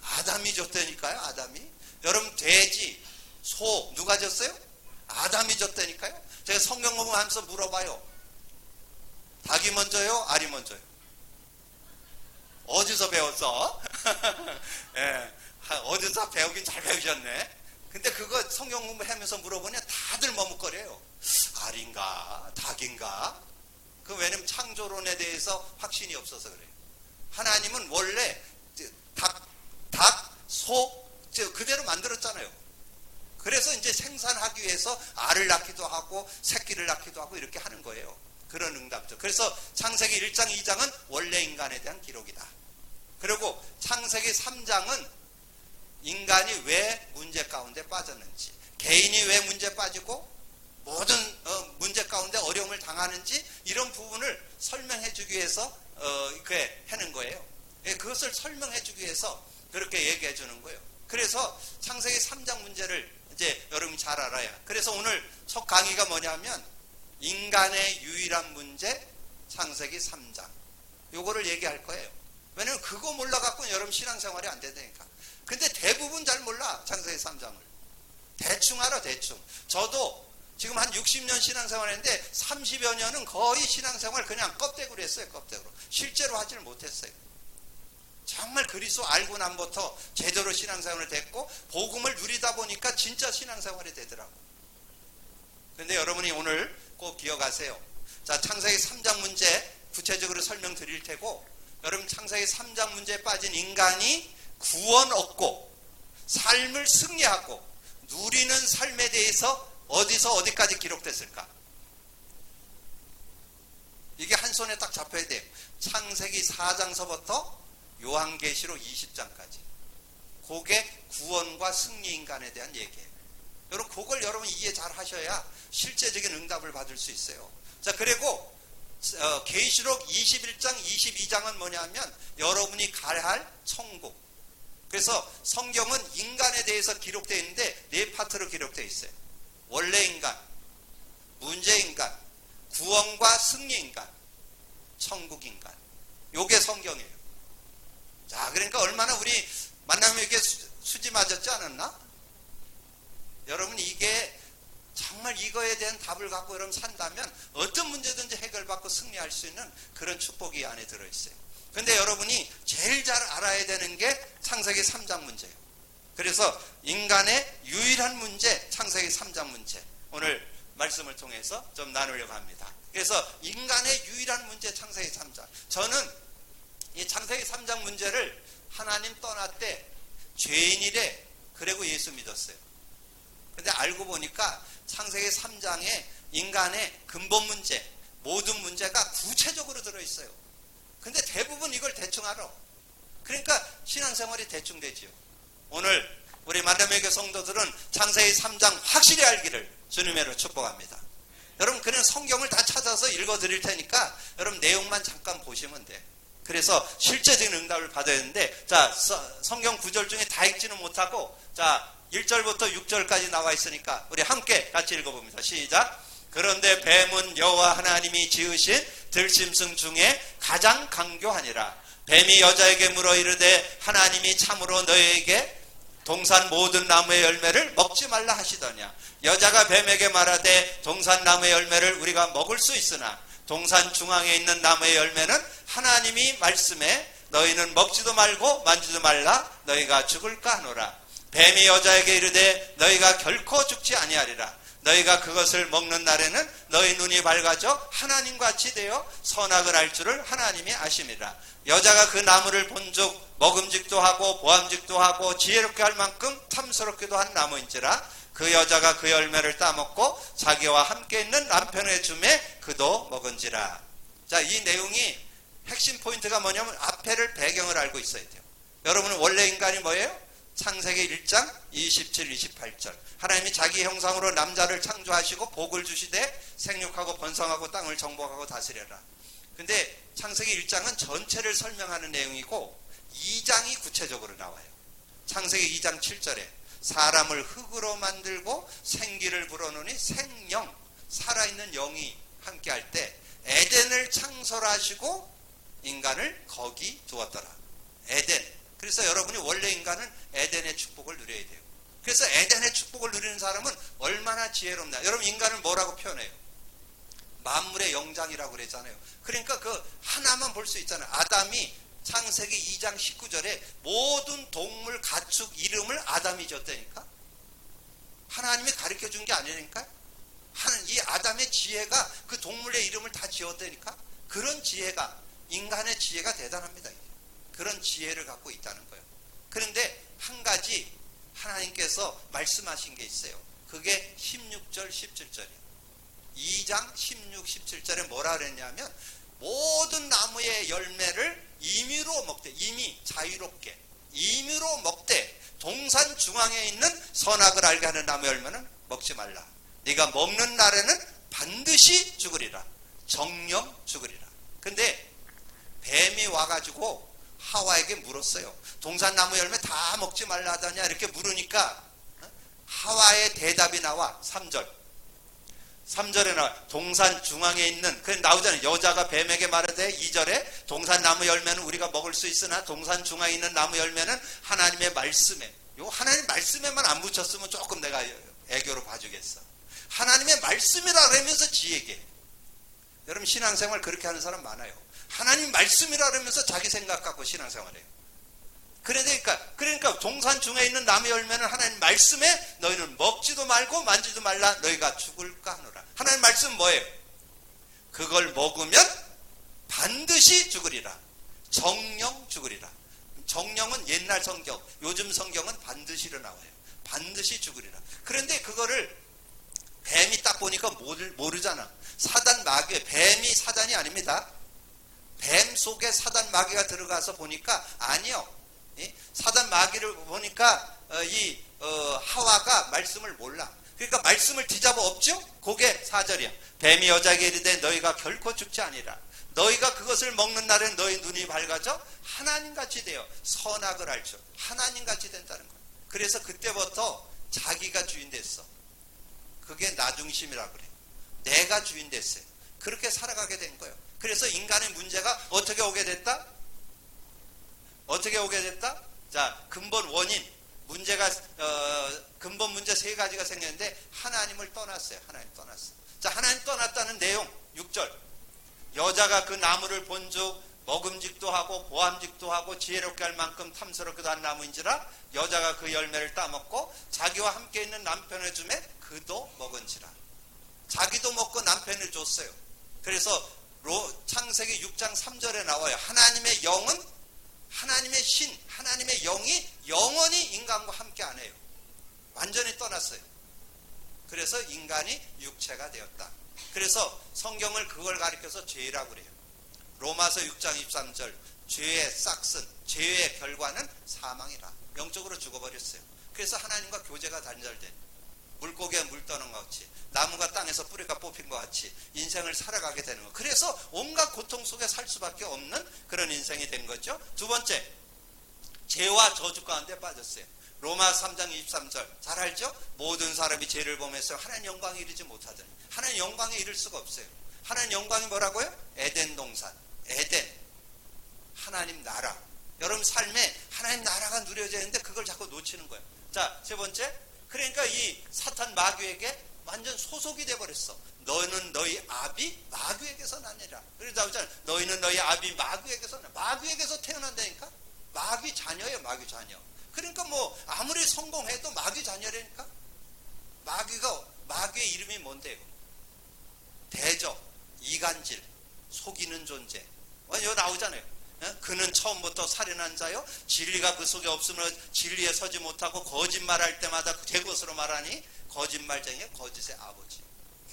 아담이 줬다니까요. 아담이. 여러분 돼지, 소 누가 줬어요? 아담이 줬다니까요. 제가 성경 공부하면서 물어봐요. 닭이 먼저요? 알이 먼저요? 어디서 배웠어? 예, 어디서 배우긴 잘 배우셨네. 근데 그거 성경 공부하면서 물어보냐 다들 머뭇거려요. 알인가 닭인가? 왜냐면 창조론에 대해서 확신이 없어서 그래요. 하나님은 원래 닭, 소 그대로 만들었잖아요. 그래서 이제 생산하기 위해서 알을 낳기도 하고 새끼를 낳기도 하고 이렇게 하는 거예요. 그런 응답죠. 그래서 창세기 1장 2장은 원래 인간에 대한 기록이다. 그리고 창세기 3장은 인간이 왜 문제 가운데 빠졌는지, 개인이 왜 문제 빠지고 모든 문제 가운데 어려움을 당하는지 이런 부분을 설명해 주기 위해서 그렇게 하는 거예요. 그것을 설명해 주기 위해서 그렇게 얘기해 주는 거예요. 그래서 창세기 3장 문제를 이제 여러분이 잘 알아야. 그래서 오늘 첫 강의가 뭐냐면 인간의 유일한 문제 창세기 3장 요거를 얘기할 거예요. 왜냐면 그거 몰라갖고 여러분 신앙생활이 안 된다니까. 근데 대부분 잘 몰라 창세기 3장을. 대충 알아 대충. 저도 지금 한 60년 신앙생활 했는데 30여 년은 거의 신앙생활 그냥 껍데기로 했어요. 껍데기로. 실제로 하지를 못했어요. 정말 그리스도 알고 난부터 제대로 신앙생활을 됐고 복음을 누리다 보니까 진짜 신앙생활이 되더라고. 근데 여러분이 오늘 꼭 기억하세요. 자, 창세기 3장 문제 구체적으로 설명드릴 테고 여러분 창세기 3장 문제에 빠진 인간이 구원 얻고 삶을 승리하고 누리는 삶에 대해서 어디서 어디까지 기록됐을까? 이게 한 손에 딱 잡혀야 돼요. 창세기 4장서부터 요한계시록 20장까지. 그게 구원과 승리 인간에 대한 얘기예요. 여러분 그걸 여러분 이해 잘 하셔야 실제적인 응답을 받을 수 있어요. 자, 그리고 계시록 21장 22장은 뭐냐면 여러분이 가야 할 천국. 그래서 성경은 인간에 대해서 기록되어 있는데 네 파트로 기록되어 있어요. 원래 인간, 문제 인간, 구원과 승리 인간, 천국 인간. 요게 성경이에요. 자, 그러니까 얼마나 우리 만나면 이게 수지 맞았지 않았나? 여러분 이게 정말 이거에 대한 답을 갖고 여러분 산다면 어떤 문제든지 해결받고 승리할 수 있는 그런 축복이 안에 들어있어요. 근데 여러분이 제일 잘 알아야 되는 게 창세기 3장 문제예요. 그래서 인간의 유일한 문제 창세기 3장 문제 오늘 말씀을 통해서 좀 나누려고 합니다. 그래서 인간의 유일한 문제 창세기 3장. 저는 이 창세기 3장 문제를 하나님 떠났대 죄인이래 그리고 예수 믿었어요. 근데 알고 보니까 창세기 3장에 인간의 근본 문제 모든 문제가 구체적으로 들어있어요. 근데 대부분 이걸 대충 알아. 그러니까 신앙생활이 대충 되지요. 오늘 우리 만남의교회 성도들은 창세기 3장 확실히 알기를 주님으로 축복합니다. 여러분 그냥 성경을 다 찾아서 읽어드릴 테니까 여러분 내용만 잠깐 보시면 돼. 그래서 실제적인 응답을 받아야 되는데 자 성경 구절 중에 다 읽지는 못하고 자 1절부터 6절까지 나와 있으니까 우리 함께 같이 읽어봅니다. 시작. 그런데 뱀은 여호와 하나님이 지으신 들짐승 중에 가장 강교하니라. 뱀이 여자에게 물어 이르되 하나님이 참으로 너희에게 동산 모든 나무의 열매를 먹지 말라 하시더냐. 여자가 뱀에게 말하되 동산 나무의 열매를 우리가 먹을 수 있으나 동산 중앙에 있는 나무의 열매는 하나님이 말씀에 너희는 먹지도 말고 만지도 말라 너희가 죽을까 하노라. 뱀이 여자에게 이르되 너희가 결코 죽지 아니하리라. 너희가 그것을 먹는 날에는 너희 눈이 밝아져 하나님같이 되어 선악을 알 줄을 하나님이 아심이라. 여자가 그 나무를 본즉 먹음직도 하고 보암직도 하고 지혜롭게 할 만큼 탐스럽기도 한 나무인지라. 그 여자가 그 열매를 따먹고 자기와 함께 있는 남편의 줌에 그도 먹은지라. 자, 이 내용이 핵심 포인트가 뭐냐면 앞에를 배경을 알고 있어야 돼요. 여러분은 원래 인간이 뭐예요? 창세기 1장 27, 28절. 하나님이 자기 형상으로 남자를 창조하시고 복을 주시되 생육하고 번성하고 땅을 정복하고 다스려라. 근데 창세기 1장은 전체를 설명하는 내용이고 2장이 구체적으로 나와요. 창세기 2장 7절에 사람을 흙으로 만들고 생기를 불어넣으니 생영, 살아있는 영이 함께할 때 에덴을 창설하시고 인간을 거기 두었더라. 에덴. 그래서 여러분이 원래 인간은 에덴의 축복을 누려야 돼요. 그래서 에덴의 축복을 누리는 사람은 얼마나 지혜롭나. 여러분 인간을 뭐라고 표현해요? 만물의 영장이라고 그랬잖아요. 그러니까 그 하나만 볼 수 있잖아요. 아담이 창세기 2장 19절에 모든 동물 가축 이름을 아담이 줬다니까. 하나님이 가르쳐 준 게 아니니까. 이 아담의 지혜가 그 동물의 이름을 다 지었다니까. 그런 지혜가, 인간의 지혜가 대단합니다. 그런 지혜를 갖고 있다는 거예요. 그런데 한 가지 하나님께서 말씀하신 게 있어요. 그게 16절 17절이에요. 2장 16, 17절에 뭐라 그랬냐면 모든 나무의 열매를 임의로 먹되, 임의 자유롭게 임의로 먹되 동산 중앙에 있는 선악을 알게 하는 나무 열매는 먹지 말라. 네가 먹는 날에는 반드시 죽으리라. 정령 죽으리라. 근데 뱀이 와가지고 하와에게 물었어요. 동산나무 열매 다 먹지 말라 하더냐 이렇게 물으니까 하와의 대답이 나와. 3절에 나와. 동산 중앙에 있는, 그게 나오잖아요. 여자가 뱀에게 말하되 2절에 동산나무 열매는 우리가 먹을 수 있으나 동산 중앙에 있는 나무 열매는 하나님의 말씀에, 요 하나님 말씀에만 안 붙였으면 조금 내가 애교로 봐주겠어. 하나님의 말씀이라 그러면서 지혜게. 여러분 신앙생활 그렇게 하는 사람 많아요. 하나님 말씀이라 그러면서 자기 생각 갖고 신앙생활해요. 그러니까 동산 중에 있는 나무 열매는 하나님 말씀에 너희는 먹지도 말고 만지도 말라. 너희가 죽을까 하노라. 하나님 말씀 뭐예요? 그걸 먹으면 반드시 죽으리라. 정령 죽으리라. 정령은 옛날 성경, 요즘 성경은 반드시로 나와요. 반드시 죽으리라. 그런데 그거를 뱀이 딱 보니까 모르잖아. 사단 마귀, 뱀이 사단이 아닙니다. 뱀 속에 사단 마귀가 들어가서 보니까 아니요. 사단 마귀를 보니까 하와가 말씀을 몰라. 그러니까 말씀을 뒤잡아 엎죠? 그게 4절이야. 뱀이 여자에게 이르되 너희가 결코 죽지 아니라. 너희가 그것을 먹는 날엔 너희 눈이 밝아져 하나님같이 되어 선악을 알죠. 하나님같이 된다는 거예요. 그래서 그때부터 자기가 주인 됐어. 그게 나중심이라고 그래요. 내가 주인 됐어요. 그렇게 살아가게 된 거예요. 그래서 인간의 문제가 어떻게 오게 됐다? 어떻게 오게 됐다? 자, 근본 원인, 문제가, 근본 문제 3가지가 생겼는데, 하나님을 떠났어요. 하나님 떠났어요. 자, 하나님 떠났다는 내용, 6절. 여자가 그 나무를 본즉 먹음직도 하고 보암직도 하고 지혜롭게 할 만큼 탐스럽기도 한 나무인지라 여자가 그 열매를 따먹고 자기와 함께 있는 남편의 줌에 그도 먹은지라. 자기도 먹고 남편을 줬어요. 그래서 창세기 6장 3절에 나와요. 하나님의 영은, 하나님의 신, 하나님의 영이 영원히 인간과 함께 안 해요. 완전히 떠났어요. 그래서 인간이 육체가 되었다. 그래서 성경을 그걸 가리켜서 죄라고 그래요. 로마서 6장 23절, 죄의 싹슨, 죄의 결과는 사망이라. 영적으로 죽어버렸어요. 그래서 하나님과 교제가 단절된, 물고기에 물 떠는 것 같이, 나무가 땅에서 뿌리가 뽑힌 것 같이 인생을 살아가게 되는 거. 그래서 온갖 고통 속에 살 수밖에 없는 그런 인생이 된 거죠. 두 번째, 죄와 저주 가운데 빠졌어요. 로마 3장 23절 잘 알죠? 모든 사람이 죄를 범해서 하나님 영광에 이르지 못하더니. 하나님 영광에 이를 수가 없어요. 하나님 영광이 뭐라고요? 에덴 동산, 에덴, 하나님 나라. 여러분 삶에 하나님 나라가 누려져야 되는데 그걸 자꾸 놓치는 거예요. 자, 세 번째, 그러니까 이 사탄 마귀에게 완전 소속이 돼버렸어. 너는 너희 아비 마귀에게서 나니라. 그래서 나오잖아. 너희는 너희 아비 마귀에게서 마귀에게서 태어난다니까. 마귀 자녀예요. 마귀 자녀. 그러니까 뭐 아무리 성공해도 마귀 자녀라니까. 마귀의 이름이 뭔데요? 대적, 이간질, 속이는 존재. 여기 나오잖아요. 그는 처음부터 살인한 자요 진리가 그 속에 없으면 진리에 서지 못하고 거짓말할 때마다 제 것으로 말하니 거짓말쟁이 거짓의 아버지.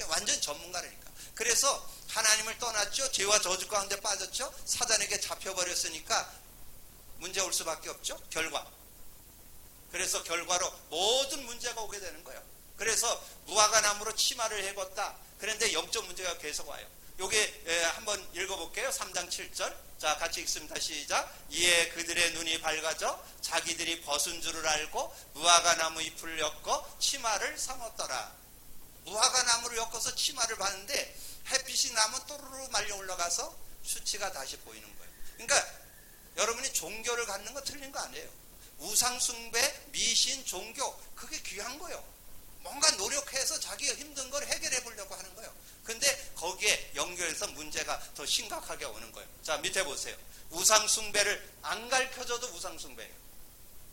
완전 전문가라니까. 그래서 하나님을 떠났죠. 죄와 저주 가운데 빠졌죠. 사단에게 잡혀버렸으니까 문제 올 수밖에 없죠. 결과. 그래서 결과로 모든 문제가 오게 되는 거예요. 그래서 무화과 나무로 치마를 해봤다. 그런데 영적 문제가 계속 와요. 요게 한번 읽어볼게요. 3장 7절. 자, 같이 읽습니다. 시작. 이에 그들의 눈이 밝아져 자기들이 벗은 줄을 알고 무화과 나무 잎을 엮어 치마를 삼았더라. 무화과 나무를 엮어서 치마를 봤는데 햇빛이 나면 또르르 말려 올라가서 수치가 다시 보이는 거예요. 그러니까 여러분이 종교를 갖는 거 틀린 거 아니에요. 우상숭배, 미신, 종교, 그게 귀한 거예요. 뭔가 노력해서 자기가 힘든 걸 해결해 보려고 하는 거예요. 근데 거기에 연결해서 문제가 더 심각하게 오는 거예요. 자, 밑에 보세요. 우상숭배를 안 가르쳐줘도 우상숭배예요.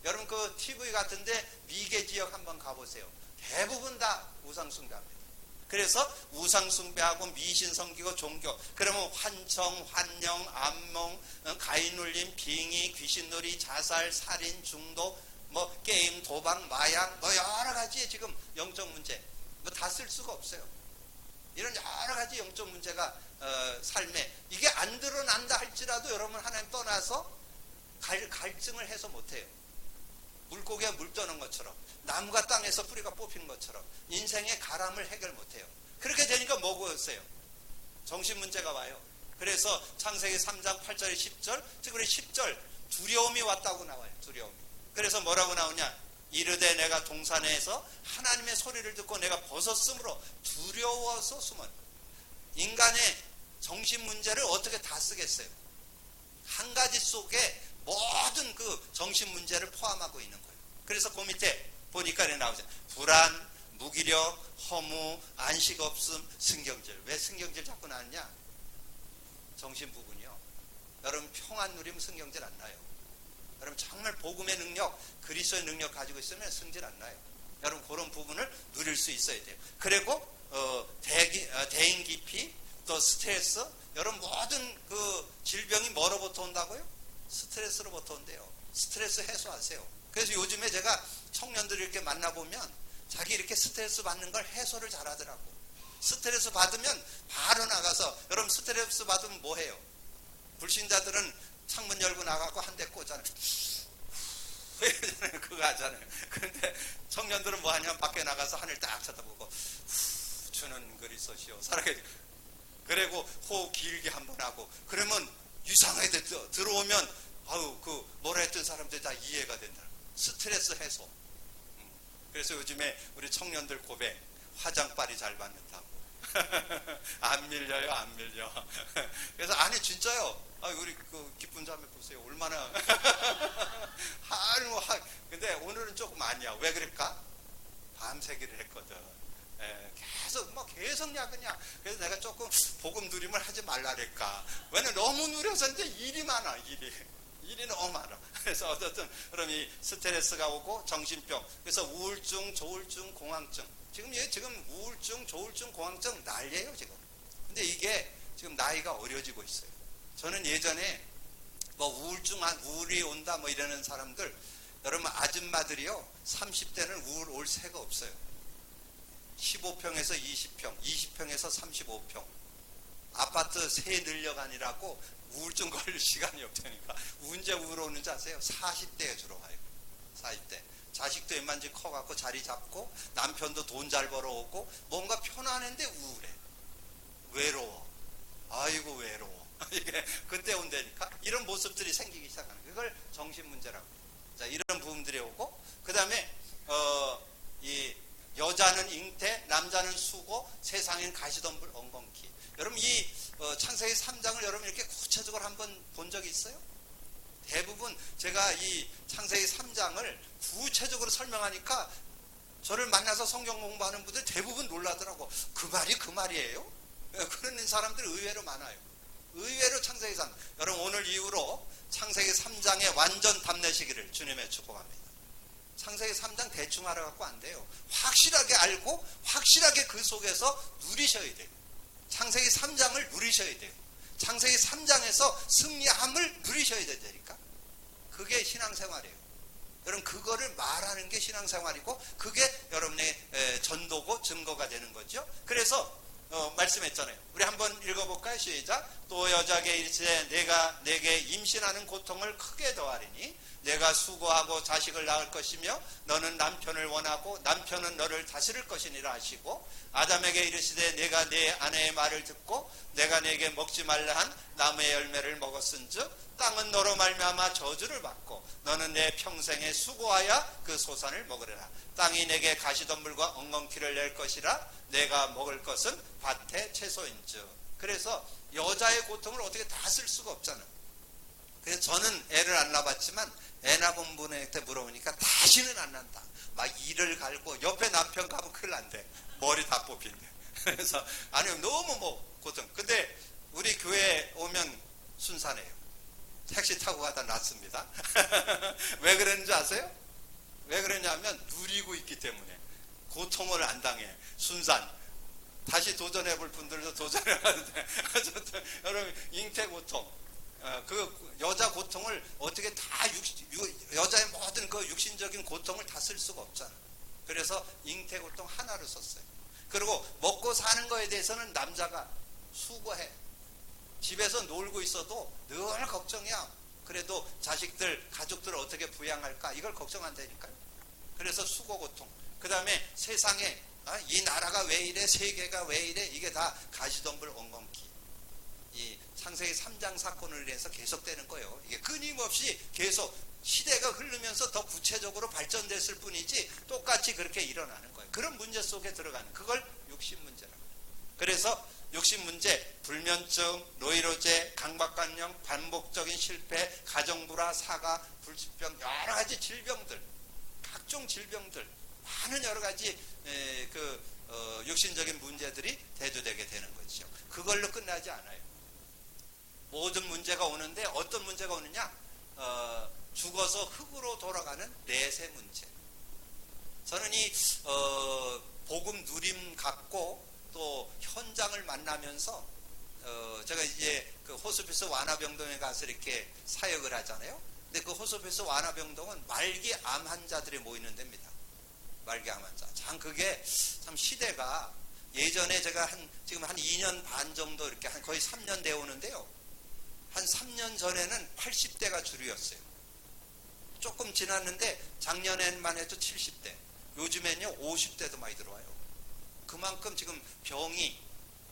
여러분 그 TV 같은데 미개 지역 한번 가보세요. 대부분 다 우상숭배합니다. 그래서 우상숭배하고 미신 섬기고 종교, 그러면 환청, 환영, 암몽, 가인울림, 빙의, 귀신놀이, 자살, 살인, 중독, 뭐 게임, 도박, 마약, 뭐 여러 가지 지금 영적 문제 뭐 다 쓸 수가 없어요. 이런 여러 가지 영적 문제가 삶에 이게 안 드러난다 할지라도 여러분 하나님 떠나서 갈증을 해서 못해요. 물고기가 물 떠는 것처럼, 나무가 땅에서 뿌리가 뽑히는 것처럼 인생의 가람을 해결 못해요. 그렇게 되니까 뭐고였어요? 정신 문제가 와요. 그래서 창세기 3장 8절에 10절, 특별히 10절 두려움이 왔다고 나와요. 두려움이. 그래서 뭐라고 나오냐? 이르되 내가 동산에서 하나님의 소리를 듣고 내가 벗었으므로 두려워서 숨은. 인간의 정신 문제를 어떻게 다 쓰겠어요? 한 가지 속에 모든 그 정신 문제를 포함하고 있는 거예요. 그래서 그 밑에 보니까 나오죠. 불안, 무기력, 허무, 안식 없음, 승경질. 왜 승경질 자꾸 나왔냐? 정신 부분이요. 여러분 평안 누리면 승경질 안 나요. 여러분 정말 복음의 능력, 그리스도의 능력 가지고 있으면 승질 안 나요. 여러분 그런 부분을 누릴 수 있어야 돼요. 그리고 대인 기피, 또 스트레스, 여러분 모든 그 질병이 뭐로부터 온다고요? 스트레스로부터 온대요. 스트레스 해소하세요. 그래서 요즘에 제가 청년들을 이렇게 만나보면 자기 이렇게 스트레스 받는 걸 해소를 잘하더라고. 스트레스 받으면 바로 나가서, 여러분 스트레스 받으면 뭐 해요? 불신자들은 창문 열고 나가고 한 대 꽂잖아요. 그거 하잖아요. 그런데 청년들은 뭐 하냐면 밖에 나가서 하늘 딱 쳐다보고 주는 그리스도시요 살아계. 그리고 호흡 길게 한번 하고, 그러면 유상하게 들어오면 아우 그 뭐라 했던 사람들이 다 이해가 된다. 스트레스 해소. 그래서 요즘에 우리 청년들 고백, 화장빨이 잘 받는다고. 안 밀려요, 안 밀려. 그래서 아니 진짜요. 우리 그 기쁜 자매 보세요. 얼마나 근데 오늘은 조금 아니야. 왜 그럴까? 밤새기를 했거든. 계속 야근이야. 그래서 내가 조금 복음 누림을 하지 말라랄까. 왜냐면 너무 누려서 이제 일이 많아. 일이 너무 많아. 그래서 어쨌든 그럼 이 스트레스가 오고 정신병. 그래서 우울증, 조울증, 공황증. 지금 우울증, 조울증, 공황증 난리예요 지금. 근데 이게 지금 나이가 어려지고 있어요. 저는 예전에 뭐 우울이 온다 뭐 이러는 사람들, 여러분 아줌마들이요 30대는 우울 올 새가 없어요. 15평에서 20평, 20평에서 35평 아파트 세 늘려가니라고 우울증 걸릴 시간이 없다니까. 언제 우울 오는지 아세요? 40대에 주로 와요. 40대. 자식도 웬만지 커갖고 자리 잡고 남편도 돈 잘 벌어오고 뭔가 편안한데 우울해. 외로워. 아이고 외로워. 이게 그때 온다니까. 이런 모습들이 생기기 시작하는 거예요. 그걸 정신문제라고. 자, 이런 부분들이 오고, 그 다음에 이 여자는 잉태, 남자는 수고, 세상엔 가시덤불 엉겅퀴. 여러분 이 창세기 3장을 여러분 이렇게 구체적으로 한번 본 적이 있어요? 대부분 제가 이 창세기 3장을 구체적으로 설명하니까 저를 만나서 성경 공부하는 분들 대부분 놀라더라고. 그 말이 그 말이에요? 그런 사람들이 의외로 많아요. 의외로 창세기 3. 여러분 오늘 이후로 창세기 3장에 완전 답내시기를 주님의 축복합니다. 창세기 3장 대충 알아갖고 안 돼요. 확실하게 알고 확실하게 그 속에서 누리셔야 돼요. 창세기 3장을 누리셔야 돼요. 창세기 3장에서 승리함을 누리셔야 되니까. 그게 신앙생활이에요. 여러분 그거를 말하는 게 신앙생활이고 그게 여러분의 전도고 증거가 되는 거죠. 그래서 말씀했잖아요. 우리 한번 읽어볼까요? 시작. 또 여자에게 이르시되 내가 내게 임신하는 고통을 크게 더하리니 내가 수고하고 자식을 낳을 것이며 너는 남편을 원하고 남편은 너를 다스릴 것이니라 하시고 아담에게 이르시되 내가 내 아내의 말을 듣고 내가 내게 먹지 말라 한 나무의 열매를 먹었은즉 땅은 너로 말미암아 저주를 받고 너는 내 평생에 수고하여 그 소산을 먹으리라. 땅이 내게 가시덤불과 엉겅퀴를 낼 것이라 내가 먹을 것은 밭의 채소인즉. 그래서 여자의 고통을 어떻게 다 쓸 수가 없잖아요. 그래서 저는 애를 안 낳아봤지만 애 낳은 분한테 물어보니까 다시는 안 난다. 막 이를 갈고 옆에 남편 가면 큰일 난대. 머리 다 뽑힌대. 그래서 아니 너무 뭐 고통. 근데 우리 교회에 오면 순산해요. 택시 타고 가다 났습니다. 왜 그러는지 아세요? 왜 그러냐면 누리고 있기 때문에 고통을 안 당해. 순산. 다시 도전해 볼 분들도 도전해 하는데 여러분 잉태 고통 그 여자 고통을 어떻게 다 여자의 모든 그 육신적인 고통을 다 쓸 수가 없잖아. 그래서 잉태 고통 하나로 썼어요. 그리고 먹고 사는 거에 대해서는 남자가 수고해. 집에서 놀고 있어도 늘 걱정이야. 그래도 자식들 가족들을 어떻게 부양할까 이걸 걱정한다니까요. 그래서 수고 고통. 그 다음에 세상에 이 나라가 왜 이래 세계가 왜 이래 이게 다 가시덤불 엉겅퀴. 이 창세기 3장 사건을 위해서 계속되는 거예요. 이게 끊임없이 계속 시대가 흐르면서 더 구체적으로 발전됐을 뿐이지 똑같이 그렇게 일어나는 거예요. 그런 문제 속에 들어가는 그걸 육신 문제라고. 그래서 육신 문제, 불면증, 노이로제, 강박관념, 반복적인 실패, 가정불화, 사가, 불치병 여러 가지 질병들, 각종 질병들 많은 여러 가지 육신적인 문제들이 대두되게 되는 거죠. 그걸로 끝나지 않아요. 모든 문제가 오는데 어떤 문제가 오느냐? 죽어서 흙으로 돌아가는 내세 문제. 저는 이 복음 누림 갖고 또 현장을 만나면서 제가 이제 그 호스피스 완화병동에 가서 이렇게 사역을 하잖아요. 근데 그 호스피스 완화병동은 말기 암 환자들이 모이는 데입니다. 말기 암 환자. 참 그게 참 시대가 예전에 제가 지금 한 2년 반 정도 이렇게 거의 3년 되어 오는데요. 한 3년 전에는 80대가 주류였어요. 조금 지났는데 작년에만 해도 70대. 요즘에는요 50대도 많이 들어와요. 그만큼 지금 병이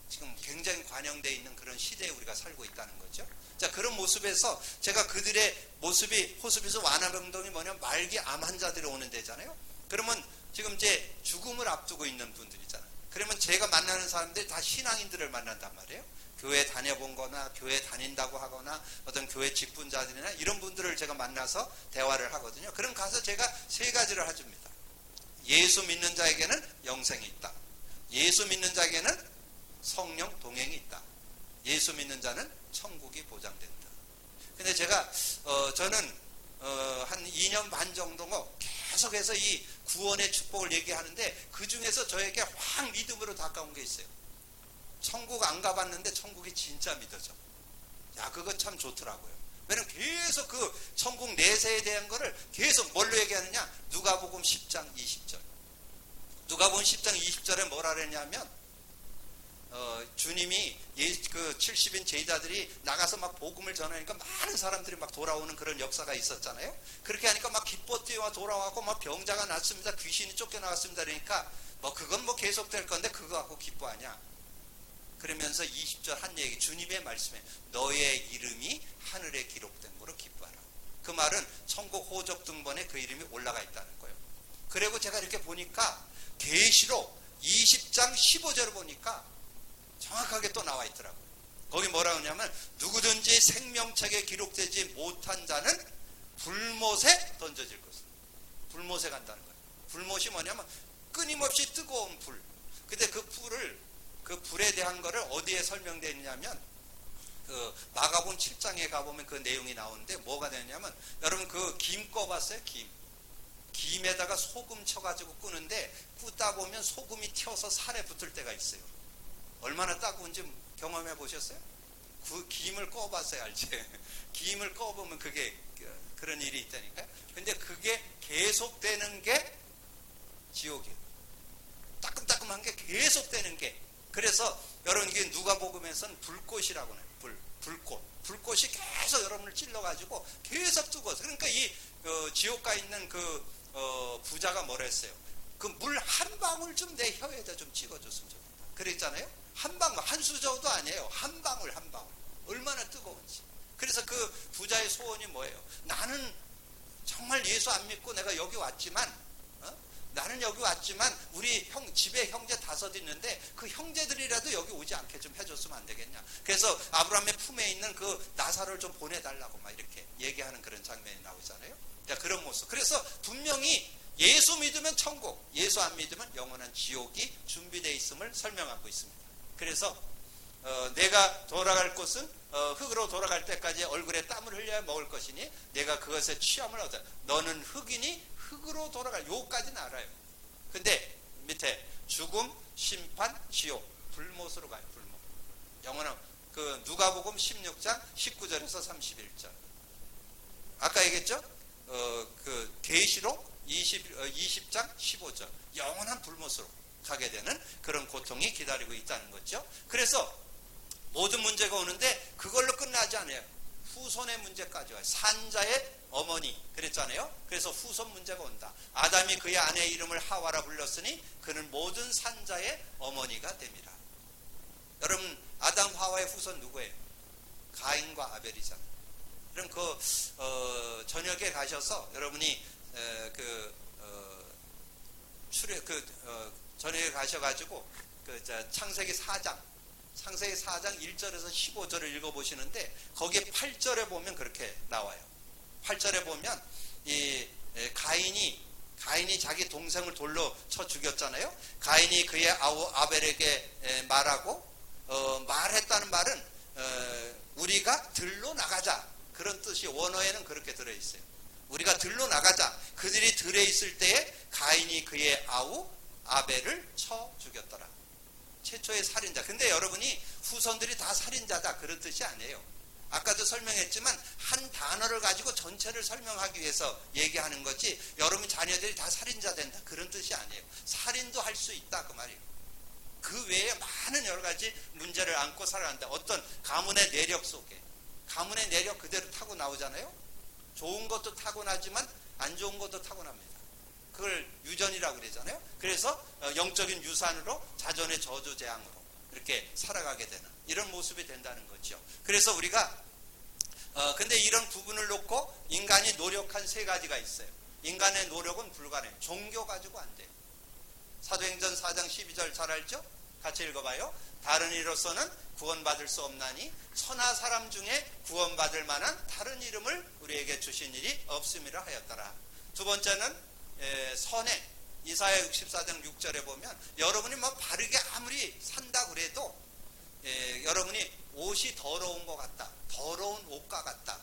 지금 굉장히 관영되어 있는 그런 시대에 우리가 살고 있다는 거죠. 자, 그런 모습에서 제가 그들의 모습이 호스피스 완화병동이 뭐냐면 말기 암 환자들이 오는 데잖아요. 그러면 지금 이제 죽음을 앞두고 있는 분들이잖아요. 그러면 제가 만나는 사람들이 다 신앙인들을 만난단 말이에요. 교회 다녀본 거나 교회 다닌다고 하거나 어떤 교회 직분자들이나 이런 분들을 제가 만나서 대화를 하거든요. 그럼 가서 제가 세 가지를 해줍니다. 예수 믿는 자에게는 영생이 있다. 예수 믿는 자에게는 성령 동행이 있다. 예수 믿는 자는 천국이 보장된다. 근데 제가 저는 한 2년 반 정도가 계속해서 이 구원의 축복을 얘기하는데 그 중에서 저에게 확 믿음으로 다가온 게 있어요. 천국 안 가봤는데 천국이 진짜 믿어져. 야, 그거 참 좋더라고요. 왜냐면 계속 그 천국 내세에 대한 거를 계속 뭘로 얘기하느냐? 누가복음 10장 20절. 누가복음 10장 20절에 뭐라 그랬냐면 주님이 그 70인 제자들이 나가서 막 복음을 전하니까 많은 사람들이 막 돌아오는 그런 역사가 있었잖아요. 그렇게 하니까 막 기뻐 뛰어 돌아와고 막 병자가 났습니다. 귀신이 쫓겨나왔습니다. 그러니까 뭐 그건 뭐 계속될 건데 그거 갖고 기뻐하냐? 그러면서 20절 한 얘기, 주님의 말씀에 너의 이름이 하늘에 기록된 거로 기뻐하라. 그 말은 천국 호적 등본에 그 이름이 올라가 있다는 거예요. 그리고 제가 이렇게 보니까 계시록 20장 15절을 보니까 정확하게 또 나와 있더라고요. 거기 뭐라 그러냐면 누구든지 생명책에 기록되지 못한 자는 불못에 던져질 것을. 불못에 간다는 거예요. 불못이 뭐냐면 끊임없이 뜨거운 불. 근데 그 불에 대한 거를 어디에 설명되어 있냐면 그 마가복음 7장에 가보면 그 내용이 나오는데 뭐가 되냐면 여러분 그 김 꺼봤어요? 김에다가 소금 쳐가지고 끄는데 끄다 보면 소금이 튀어서 살에 붙을 때가 있어요. 얼마나 따가운지 경험해 보셨어요? 그 김을 꺼봤어야 알지. 김을 꺼보면 그게 그런 일이 있다니까요. 근데 그게 계속되는 게 지옥이에요. 따끔따끔한 게 계속되는 게. 그래서 여러분 이게 누가복음에서는 불꽃이라고 해요. 불꽃이 계속 여러분을 찔러가지고 계속 뜨거워서. 그러니까 이 지옥가 있는 그 부자가 뭐라 했어요? 그 물 한 방울 좀 내 혀에다 좀 찍어줬으면 좋겠다. 그랬잖아요. 한 방울, 한 수저도 아니에요. 한 방울. 얼마나 뜨거운지. 그래서 그 부자의 소원이 뭐예요? 나는 정말 예수 안 믿고 내가 여기 왔지만, 나는 여기 왔지만 우리 집에 형제 5 있는데 그 형제들이라도 여기 오지 않게 좀 해줬으면 안 되겠냐. 그래서 아브라함의 품에 있는 그 나사로를 좀 보내달라고 막 이렇게 얘기하는 그런 장면이 나오잖아요. 그런 모습. 그래서 분명히 예수 믿으면 천국, 예수 안 믿으면 영원한 지옥이 준비되어 있음을 설명하고 있습니다. 그래서 내가 돌아갈 곳은 흙으로 돌아갈 때까지 얼굴에 땀을 흘려야 먹을 것이니 내가 그것에 취함을 얻어. 너는 흙이니 흙으로 돌아갈. 요까지는 알아요. 근데 밑에 죽음, 심판, 지옥, 불못으로 가요. 불못. 영원한 그 누가복음 16장 19절에서 31절. 아까 얘기했죠? 그 계시록 20장 15절. 영원한 불못으로 가게 되는 그런 고통이 기다리고 있다는 거죠. 그래서 모든 문제가 오는데 그걸로 끝나지 않아요. 후손의 문제까지 와요. 산자의 어머니 그랬잖아요. 그래서 후손 문제가 온다. 아담이 그의 아내의 이름을 하와라 불렀으니 그는 모든 산자의 어머니가 됩니다. 여러분 아담 하와의 후손 누구예요? 가인과 아벨이잖아요. 그럼 저녁에 가셔서 여러분이 저녁에 가셔가지고 창세기 4장 1절에서 15절을 읽어보시는데 거기에 8절에 보면 그렇게 나와요. 8절에 보면 이 가인이 자기 동생을 돌로 쳐 죽였잖아요. 가인이 그의 아벨에게 말했다는 말은 우리가 들로 나가자 그런 뜻이 원어에는 그렇게 들어있어요. 우리가 들로 나가자. 그들이 들에 있을 때에 가인이 그의 아우 아벨을 쳐 죽였더라. 최초의 살인자. 근데 여러분이 후손들이 다 살인자다 그런 뜻이 아니에요. 아까도 설명했지만 한 단어를 가지고 전체를 설명하기 위해서 얘기하는 거지 여러분 자녀들이 다 살인자 된다 그런 뜻이 아니에요. 살인도 할 수 있다 그 말이에요. 그 외에 많은 여러 가지 문제를 안고 살아간다. 어떤 가문의 내력 속에 가문의 내력 그대로 타고 나오잖아요. 좋은 것도 타고나지만 안 좋은 것도 타고납니다. 그걸 유전이라고 그러잖아요. 그래서 영적인 유산으로 자존의 저주재앙으로 이렇게 살아가게 되는 이런 모습이 된다는 거죠. 그래서 우리가 근데 이런 부분을 놓고 인간이 노력한 3가지가 있어요. 인간의 노력은 불가능해요. 종교 가지고 안 돼요. 사도행전 4장 12절 잘 알죠? 같이 읽어봐요. 다른 이로서는 구원받을 수 없나니 천하 사람 중에 구원받을 만한 다른 이름을 우리에게 주신 일이 없음이라 하였더라. 두 번째는 선행. 이사야 64장 6절에 보면 여러분이 뭐 바르게 아무리 산다 그래도 여러분이 옷이 더러운 것 같다. 더러운 옷과 같다.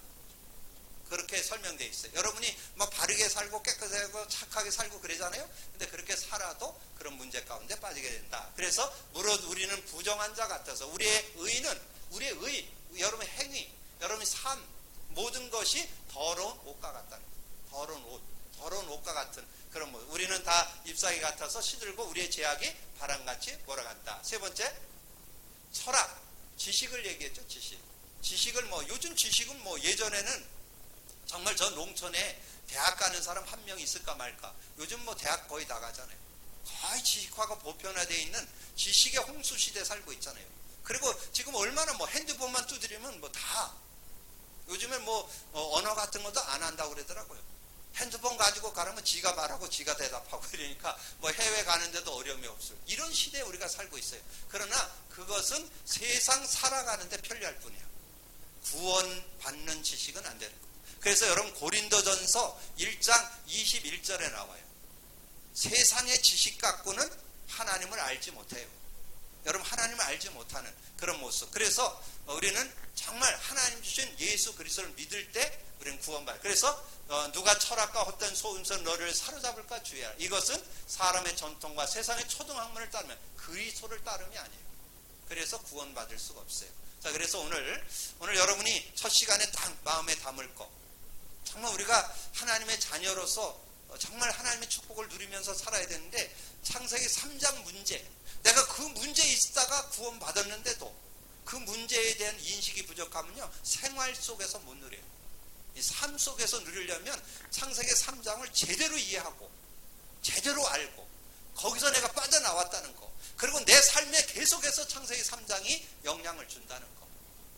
그렇게 설명되어 있어요. 여러분이 막 바르게 살고 깨끗하고 착하게 살고 그러잖아요. 근데 그렇게 살아도 그런 문제 가운데 빠지게 된다. 그래서 물론 우리는 부정한 자 같아서 우리의 의, 여러분의 행위, 여러분의 삶 모든 것이 더러운 옷과 같다는 거예요. 더러운 옷과 같은 그런 모습. 우리는 다 잎사귀 같아서 시들고 우리의 제약이 바람같이 몰아간다. 세 번째, 철학, 지식을 얘기했죠. 지식을 요즘 지식은 예전에는 정말 저 농촌에 대학 가는 사람 한 명 있을까 말까. 요즘 대학 거의 다 가잖아요. 거의 지식화가 보편화되어 있는 지식의 홍수 시대에 살고 있잖아요. 그리고 지금 얼마나 핸드폰만 두드리면 다 요즘에 언어 같은 것도 안 한다고 그러더라고요. 핸드폰 가지고 가라면 지가 말하고 지가 대답하고 그러니까 해외 가는데도 어려움이 없어요. 이런 시대에 우리가 살고 있어요. 그러나 그것은 세상 살아가는데 편리할 뿐이에요. 구원받는 지식은 안 되는 거예요. 그래서 여러분 고린도전서 1장 21절에 나와요. 세상의 지식 갖고는 하나님을 알지 못해요. 여러분 하나님을 알지 못하는 그런 모습. 그래서 우리는 정말 하나님 주신 예수 그리스도를 믿을 때 우리는 구원받아요. 그래서 누가 철학과 헛된 소음선 너를 사로잡을까 주의하라. 이것은 사람의 전통과 세상의 초등학문을 따르면 그리스도를 따름이 아니에요. 그래서 구원받을 수가 없어요. 자, 그래서 오늘 여러분이 첫 시간에 딱 마음에 담을 거, 정말 우리가 하나님의 자녀로서 정말 하나님의 축복을 누리면서 살아야 되는데, 창세기 3장 문제, 내가 그 문제에 있다가 구원 받았는데도 그 문제에 대한 인식이 부족하면요, 생활 속에서 못 누려요. 이 삶 속에서 누리려면 창세기 3장을 제대로 이해하고 제대로 알고 거기서 내가 빠져나왔다는 거, 그리고 내 삶에 계속해서 창세기 3장이 영향을 준다는 거,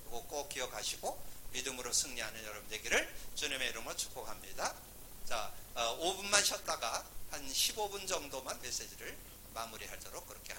이거 꼭 기억하시고 믿음으로 승리하는 여러분 되기를 주님의 이름으로 축복합니다. 자, 5분만 쉬었다가 한 15분 정도만 메시지를 마무리하도록 그렇게 하겠습니다.